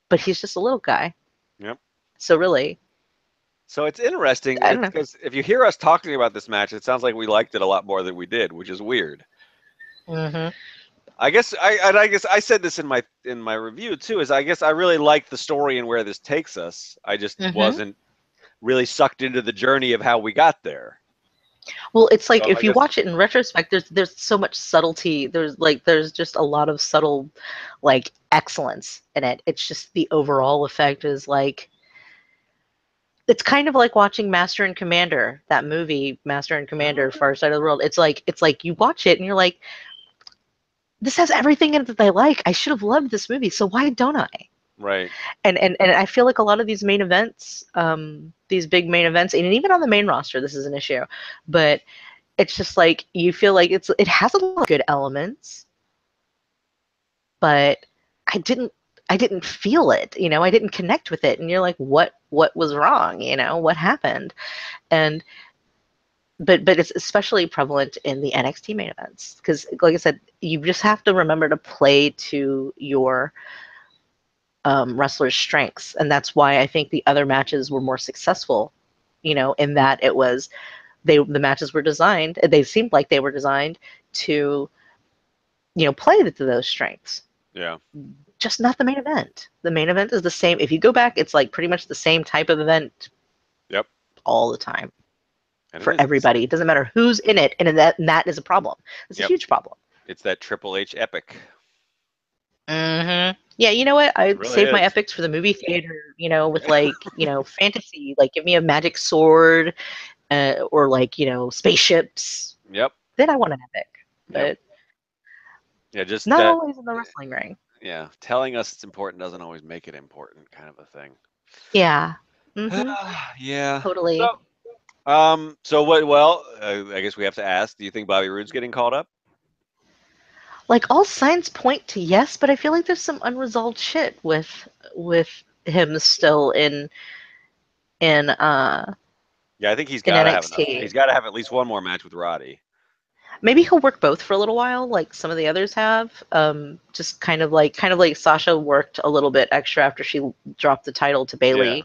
but he's just a little guy. Yep. So really, So it's interesting. I It's don't know. because if you hear us talking about this match, it sounds like we liked it a lot more than we did, which is weird. Hmm. I guess I said this in my review too. Is I guess I really like the story and where this takes us. I just Hmm. wasn't really sucked into the journey of how we got there. Well, it's like So I if you guess. watch it in retrospect, there's so much subtlety. There's just a lot of subtle, like, excellence in it. It's just the overall effect is like, it's kind of like watching Master and Commander, that movie, Master and Commander, Far Side of the World. It's like you watch it and you're like, this has everything in it that I like. I should have loved this movie, so why don't I? Right. And I feel like a lot of these main events, these big main events, and even on the main roster, this is an issue. But it's just like you feel like it has a lot of good elements, but I didn't I didn't feel it. I didn't connect with it, and you're like, what was wrong? What happened? And but it's especially prevalent in the NXT main events because, like I said, you just have to remember to play to your wrestlers' strengths, and that's why I think the other matches were more successful. In that the matches were designed. They seemed like they were designed to play to those strengths. Yeah. Just not the main event. The main event is the same. If you go back, it's like pretty much the same type of event Yep. all the time And it for is. everybody. It doesn't matter who's in it, and that is a problem. It's a Yep. huge problem. It's that Triple H epic. Yeah, you know what? It I'd really save my is. epics for the movie theater, with like, fantasy. Like, give me a magic sword, or like, spaceships. Yep. Then I want an epic. Yep. But Yeah. Just not that. always in the wrestling ring. Yeah. Telling us it's important doesn't always make it important, kind of a thing. Yeah. Mm-hmm. Yeah. So Totally. So what? Well, I guess we have to ask. Do you think Bobby Roode's getting called up? Like all signs point to yes, but I feel like there's some unresolved shit with him still in Yeah, I think he's in got to have enough. NXT. He's got to have at least one more match with Roddy. Maybe he'll work both for a little while, like some of the others have. Just kind of like Sasha worked a little bit extra after she dropped the title to Yeah. Bailey.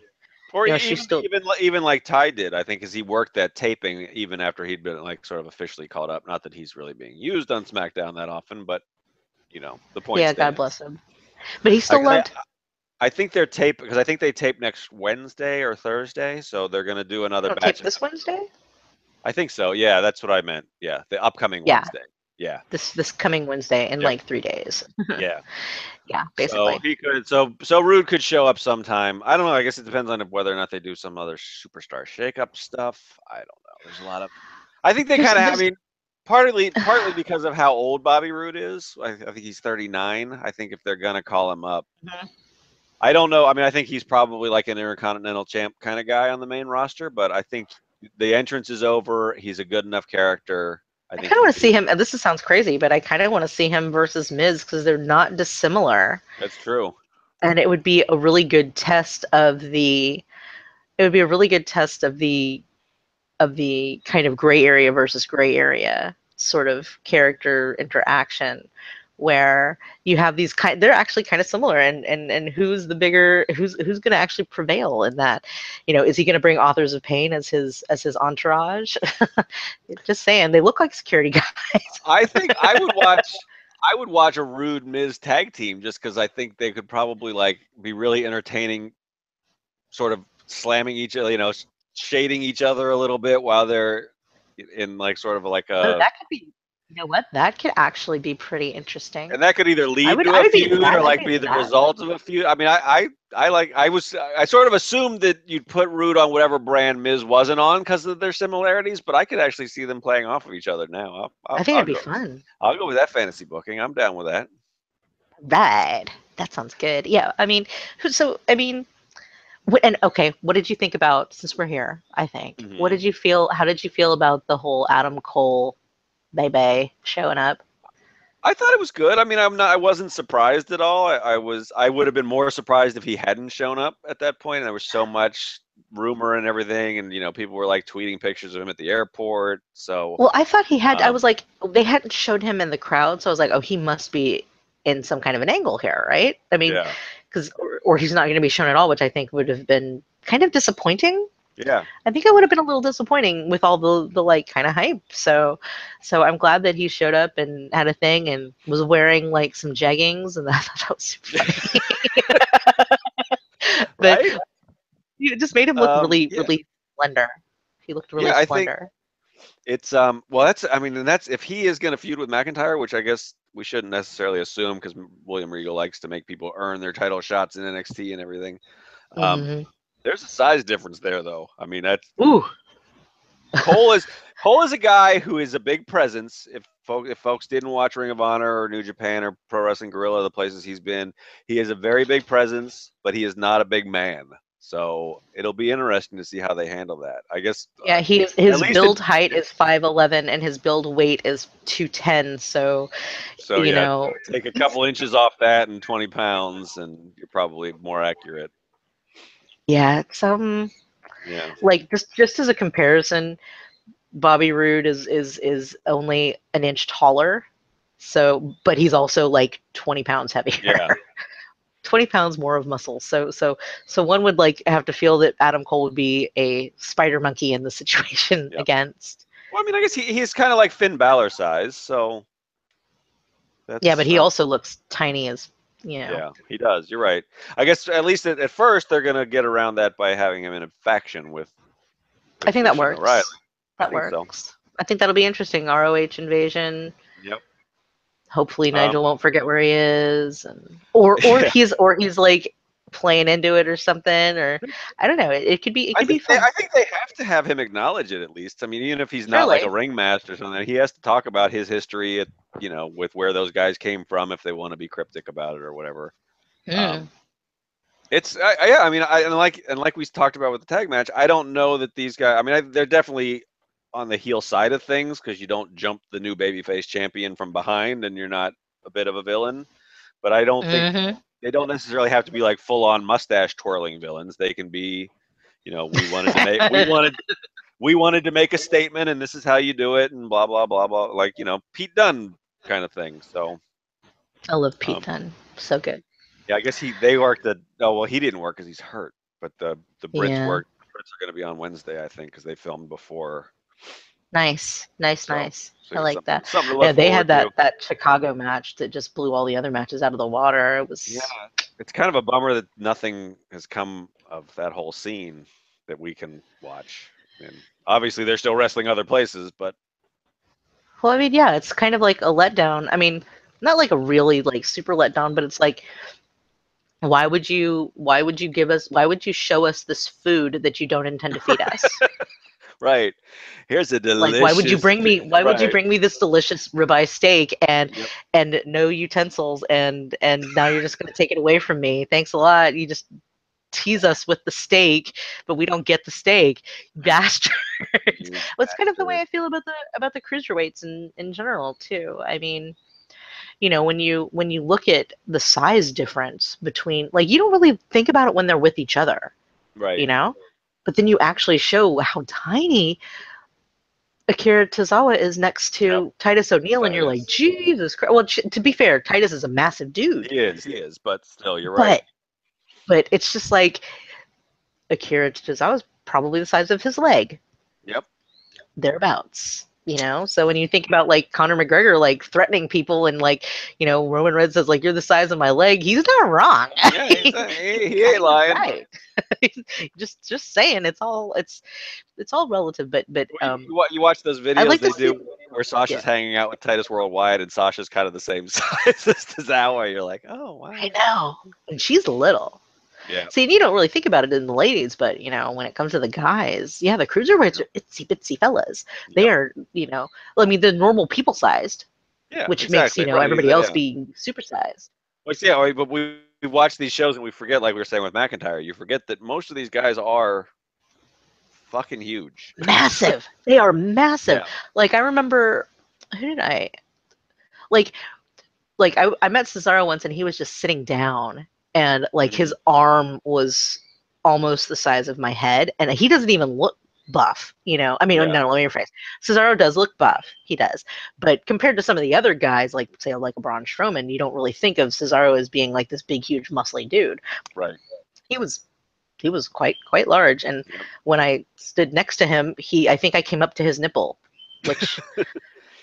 Or You know, she's even still even like Ty did, I think, as he worked that taping even after he'd been like sort of officially called up. Not that he's really being used on SmackDown that often, but the point yeah, God bless stands. him. But he's still Like loved. I think they're tape because I think they tape next Wednesday or Thursday, so they're gonna do They another don't tape batch. this Wednesday. I think so. Yeah, that's what I meant. Yeah, the upcoming Yeah, Wednesday. Yeah. this coming Wednesday in Yep. like 3 days. Yeah. Yeah, So basically. he could. So Rude could show up sometime. I don't know. I guess it depends on whether or not they do some other superstar shakeup stuff. I don't know. There's a lot of. I think they There's kind of. I there's mean, partly because of how old Bobby Roode is. I think he's 39. I think if they're gonna call him up, Mhm. I don't know. I mean, I think he's probably like an Intercontinental Champ kind of guy on the main roster. But I think the entrance is over. He's a good enough character. I I think kind of he want to could. see him, and this sounds crazy, but I kind of want to see him versus Miz because they're not dissimilar, That's true. and it would be a really good test of the. It would be a really good test of the kind of gray area versus gray area sort of character interaction where you have these kind they're actually kind of similar and who's the bigger who's going to actually prevail in that, is he going to bring Authors of Pain as his entourage? Just saying, they look like security guys. I think I would watch. I would watch a Rude Miz tag team just because I think they could probably like be really entertaining, sort of slamming each other, shading each other a little bit while they're in like sort of like Oh, a, that could be, you know what, that could actually be pretty interesting. and that could either i lead would to i a would be into feud that or I'd like be be into the that. result of a feud. I mean, I sort of assumed that you'd put Rude on whatever brand Miz wasn't on because of their similarities, but I could actually see them playing off of each other now. I think it'd be fun. I'll go with that fantasy booking. I'm down with that. Right. That sounds good. Yeah. I mean, and okay, what did you think about, since we're here, I think, what Hmm. did you feel, how did you feel about the whole Adam Cole Bebe showing up? I thought it was good. I mean, I wasn't surprised at all. I would have been more surprised if he hadn't shown up at that point. And there was so much rumor and everything, and people were like tweeting pictures of him at the airport. So, Well, I thought I was um, like, they hadn't showed him in the crowd, so I was like, oh, he must be in some kind of an angle here, right? I mean, yeah, because, or he's not going to be shown at all, which I think would have been kind of disappointing. yeah, I think it would have been a little disappointing with all the like kind of hype. So I'm glad that he showed up and had a thing and was wearing like some jeggings, and I thought that was super funny. But right. it just made him look really, Yeah, really slender. He looked really yeah. I think slender. it's well, that's I mean, and that's if he is going to feud with McIntyre, which I guess we shouldn't necessarily assume because William Regal likes to make people earn their title shots in NXT and everything. Um, Hmm. there's a size difference there, though. I mean, that's Ooh, Cole is Cole is a guy who is a big presence. If folks didn't watch Ring of Honor or New Japan or Pro Wrestling Guerrilla, the places he's been, he is a very big presence, but he is not a big man. So it'll be interesting to see how they handle that. I guess yeah. at His least in, build height is 5'11" and his build weight is 210. So so you yeah, know, take a couple inches off that and 20 pounds, and you're probably more accurate. yeah. It's Yeah, like just as a comparison, Bobby Roode is only an inch taller. So, but he's also like 20 pounds heavier. yeah, 20 pounds more of muscle. So one would like have to feel that Adam Cole would be a spider monkey in the situation yeah. against. Well, I mean, I guess he's kind of like Finn Balor size, so Yeah, but that's he also looks tiny as. yeah, he does. You're right. I guess at least at first they're gonna get around that by having him in a faction I with think that Fish and O'Reilly. works. I That think so. works. I think that'll be interesting. ROH invasion. Yep. Hopefully Um, Nigel won't forget where he is, and or yeah. he's like playing into it or something, or I don't know. It could be fun. I think they have to have him acknowledge it at least. I mean, even if he's not like a Surely. ringmaster or something, he has to talk about his history with where those guys came from if they want to be cryptic about it or whatever. Mm. Um, It's yeah. I mean, and like we talked about with the tag match, I don't know that these guys. I mean, they're definitely on the heel side of things because you don't jump the new babyface champion from behind, and you're not a bit of a villain. But I don't think Hmm. they don't necessarily have to be like full on mustache twirling villains. They can be, we wanted to make a statement, and this is how you do it, and blah blah blah blah, like Pete Dunne kind of thing. So I love Pete um, Dunne. So good. yeah, I guess they worked the. Oh well, he didn't work because he's hurt, but the Brits Yeah. worked. The Brits are going to be on Wednesday, I think, because they filmed before. Nice, nice, So nice. so I it's like something that. something to Yeah, look they had forward to. that Chicago match that just blew all the other matches out of the water. It Yeah, was it's kind of a bummer that nothing has come of that whole scene that we can watch. And obviously, they're still wrestling other places, but well, I mean, yeah, it's kind of like a letdown. I mean, not like a really like super letdown, but it's like why would you show us this food that you don't intend to feed us? right, here's a Like delicious. why would you Right. bring me this delicious ribeye steak Yep. and no utensils and now you're just going to take it away from me? Thanks a lot. You just tease us with the steak, but we don't get the steak. Bastards. You Well, it's kind of the way bastard. I feel about the cruiserweights in general too. I mean, when you look at the size difference between, like, you don't really think about it when they're with each other, Right. you know, but then you actually show how tiny Akira Tozawa is next Yep. to Titus O'Neil, and you're like, Titus. Jesus Christ. Well, to be fair, Titus is a massive dude, He is, but still, you're right. but it's just like Akira Tozawa is probably the size of his leg, Yep. thereabouts. So when you think about like Conor McGregor like threatening people and like Roman Reigns says like you're the size of my leg, he's not wrong. Yeah, he Kind ain't of lying. right. Just saying, it's all relative, but Well, you watch those I videos like to they see. do where Sasha's Yeah, hanging out with Titus Worldwide, and Sasha's kind of the same size as Tozawa. You're like, oh I wow. know, and she's little. Yeah. See, and you don't really think about it in the ladies, but when it comes to the guys, yeah, the cruiserweights are itsy bitsy fellas. They Yep. are, well, I mean, they're normal people sized, Yeah. which makes Exactly. Right. everybody else Yeah. be super sized. Well, yeah. But we watch these shows and we forget, like we were saying with McIntyre, you forget that most of these guys are fucking huge. Massive. They are massive. Yeah. Like I remember, who did I like? I met Cesaro once, and he was just sitting down, and like Hmm. his arm was almost the size of my head, and he doesn't even look buff. I mean, Yeah. no, let me rephrase. Cesaro does look buff, he does, but compared to some of the other guys, like say like a Braun Strowman, you don't really think of Cesaro as being like this big, huge, muscly dude. Right. He was quite large, and Yep. when I stood next to him, I think I came up to his nipple, which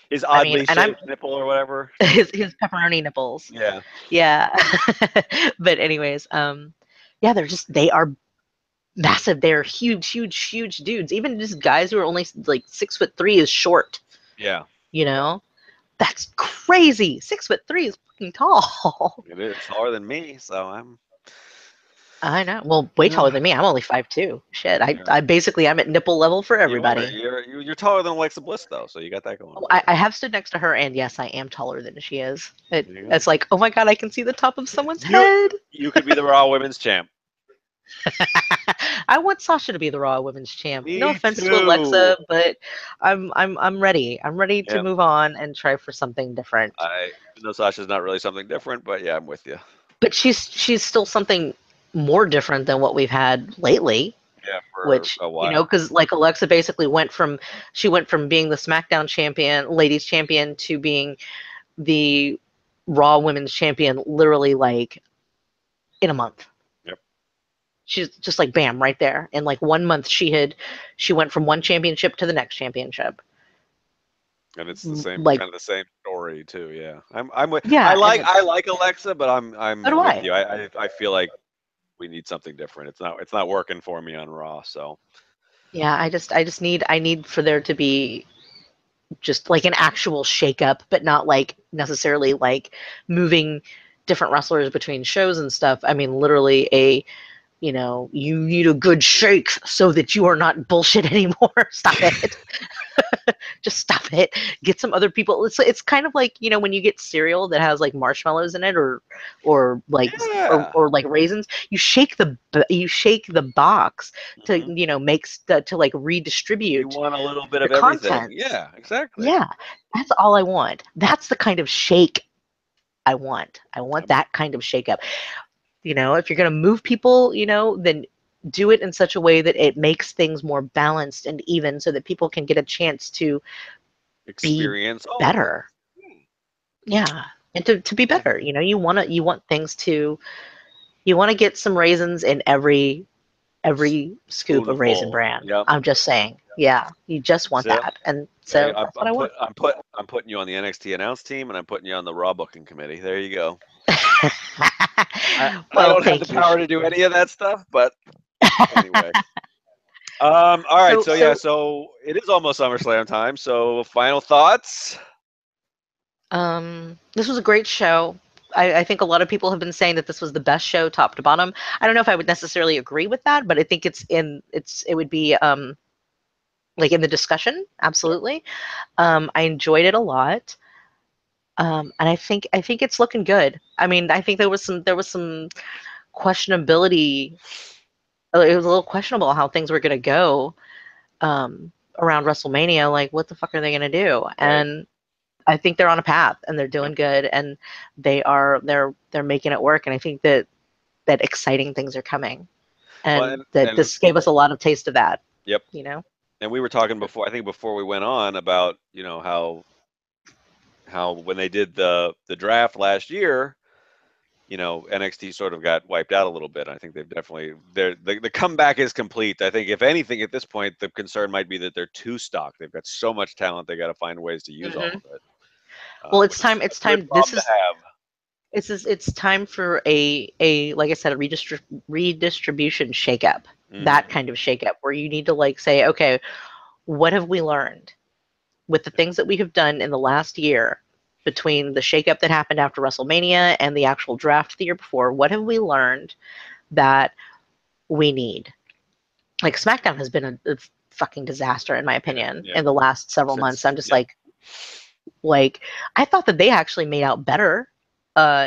His I mean, oddly and I'm shaped nipple or whatever. his pepperoni nipples. Yeah. Yeah. But anyways, yeah, they are massive. They're huge, huge, huge dudes. Even just guys who are only like 6'3" is short, Yeah. you know? That's crazy. 6'3" is fucking tall. It is taller than me, so I'm. I know. Well, way taller than me. I'm only 5'2". Shit. Yeah. I'm at nipple level for You are. everybody. You're taller than Alexa Bliss though, so you got that going Oh, for you. I have stood next to her, and yes, I am taller than she is. There you go. It's like, oh my god, I can see the top of someone's You head. you could be the Raw Women's Champ. I want Sasha to be the Raw Women's Champ. No Me offense to too. Alexa, but I'm ready. I'm ready to Yeah. move on and try for something different. Even though Sasha's not really something different, but yeah, I'm with you. But she's still something more different than what we've had lately. Yeah, for Which a while. because like Alexa basically went from being the SmackDown champion, ladies champion, to being the Raw Women's Champion, literally like in a month. Yep. She's just like bam right there in like 1 month. She went from one championship to the next championship. And it's the same Like kind of the same story too. Yeah. I'm with. I yeah, and like I it's like Alexa, but so I'm do with I. you. I feel like we need something different. It's not working for me on Raw. So Yeah, I need for there to be just like an actual shakeup, but not like necessarily like moving different wrestlers between shows and stuff. I mean, literally you need a good shake so that you are not bullshit anymore. Stop it. Just stop it. Get some other people. It's kind of like, you know, when you get cereal that has like marshmallows in it, or like Yeah. or like raisins, you shake the box to, Mhm. you know, to like You redistribute want a little bit the of everything. contents. Yeah, exactly. Yeah, that's all I want. That's the kind of shake I want. I want that kind of shake up. You know, if you're going to move people, you know, then do it in such a way that it makes things more balanced and even so that people can get a chance to be Experience all of it. better. Yeah. And to be Yeah. better. You know, you want things to, you want to get some raisins in every scoop of Raisin Spoonful. Bran. Yep. I'm just saying. Yeah. You just That's want it. that. And Hey, so that's what I want. I'm putting you on the NXT announce team, and I'm putting you on the Raw booking committee. There you go. I Well, don't have the thank you. power to do any of that stuff, but anyway. All right. So So yeah. So it is almost SummerSlam time. So final thoughts. This was a great show. I think a lot of people have been saying that this was the best show, top to bottom. I don't know if I would necessarily agree with that, but I think it would be like in the discussion, Yep. absolutely. I enjoyed it a lot, and I think it's looking good. I mean, I think there was some questionability. It was a little questionable how things were going to go around WrestleMania. Like, what the fuck are they going to do? Right. And I think they're on a path and they're Yep. doing good and they're making it work. And I think that exciting things are coming Well, and that and this gave us a lot of taste of that, yep. you know? And we were talking before. I think before we went on about how when they did the draft last year, NXT sort of got wiped out a little bit. I think they've definitely the comeback is complete. I think if anything at this point, the concern might be that they're too stock. They've got so much talent, they got to find ways to use all Hmm. of it, Well, which is a it's good time. problem to have. It's time for like I said, a redistribution shakeup, that Hmm. kind of shakeup where you need to like say, okay, what have we learned with the things that we have done in the last year between the shakeup that happened after WrestleMania and the actual draft the year before? What have we learned that we need? Like SmackDown has been a fucking disaster in my Yeah, opinion yeah. in the last several months. Since I'm just yep, like I thought that they actually made out better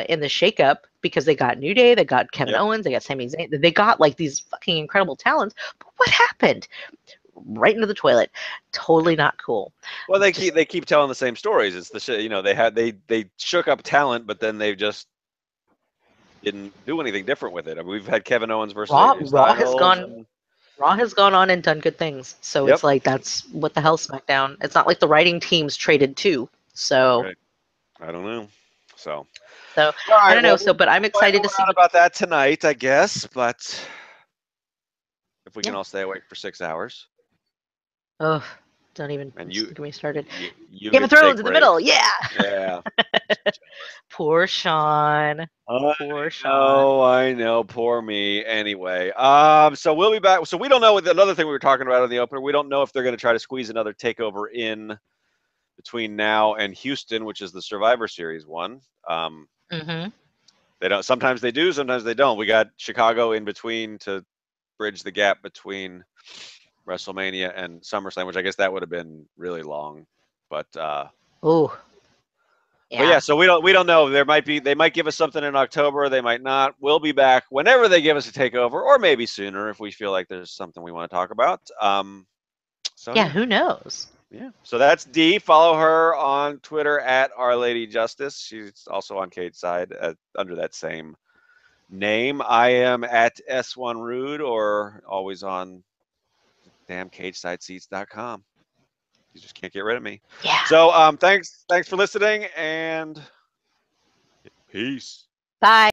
in the shakeup because they got New Day, they got Kevin yep. Owens, they got Sami Zayn, they got like these fucking incredible talents. But what happened? Right into the toilet. Yeah. Totally not cool. Well, Just they keep telling the same stories. It's the shit. They shook up talent, but then they just didn't do anything different with it. I mean, we've had Kevin Owens versus Raw. AJ Styles, and Raw has gone on and done good things. So yep. it's like that's what the hell SmackDown. It's not like the writing teams traded too. So Right. I don't know. So, so all I right. don't know. Well, So but I'm we'll excited to see learn what. about that tonight, I guess. But if we can Yeah. all stay awake for 6 hours, Oh, don't even and get me started. you Game of get to take Thrones in the middle. breaks. Yeah. Yeah. Poor Sean. I Poor Sean. I know. Poor me. Anyway, so we'll be back. So we don't know. Another thing we were talking about in the opener, we don't know if they're going to try to squeeze another takeover in between now and Houston, which is the Survivor Series one. Mm-hmm. They don't. Sometimes they do. Sometimes they don't. We got Chicago in between to bridge the gap between WrestleMania and SummerSlam, which I guess that would have been really long. But Oh, but yeah, yeah. so we don't know. They might give us something in October. They might not. We'll be back whenever they give us a takeover, or maybe sooner if we feel like there's something we want to talk about. So Yeah, yeah, who knows? yeah. So that's Dee. Follow her on Twitter at Our Lady Justice. She's also on Kate's side under that same name. I am at S1 Rude or always on damn CagesideSeats.com. You just can't get rid of me. Yeah. So thanks for listening and peace. Bye.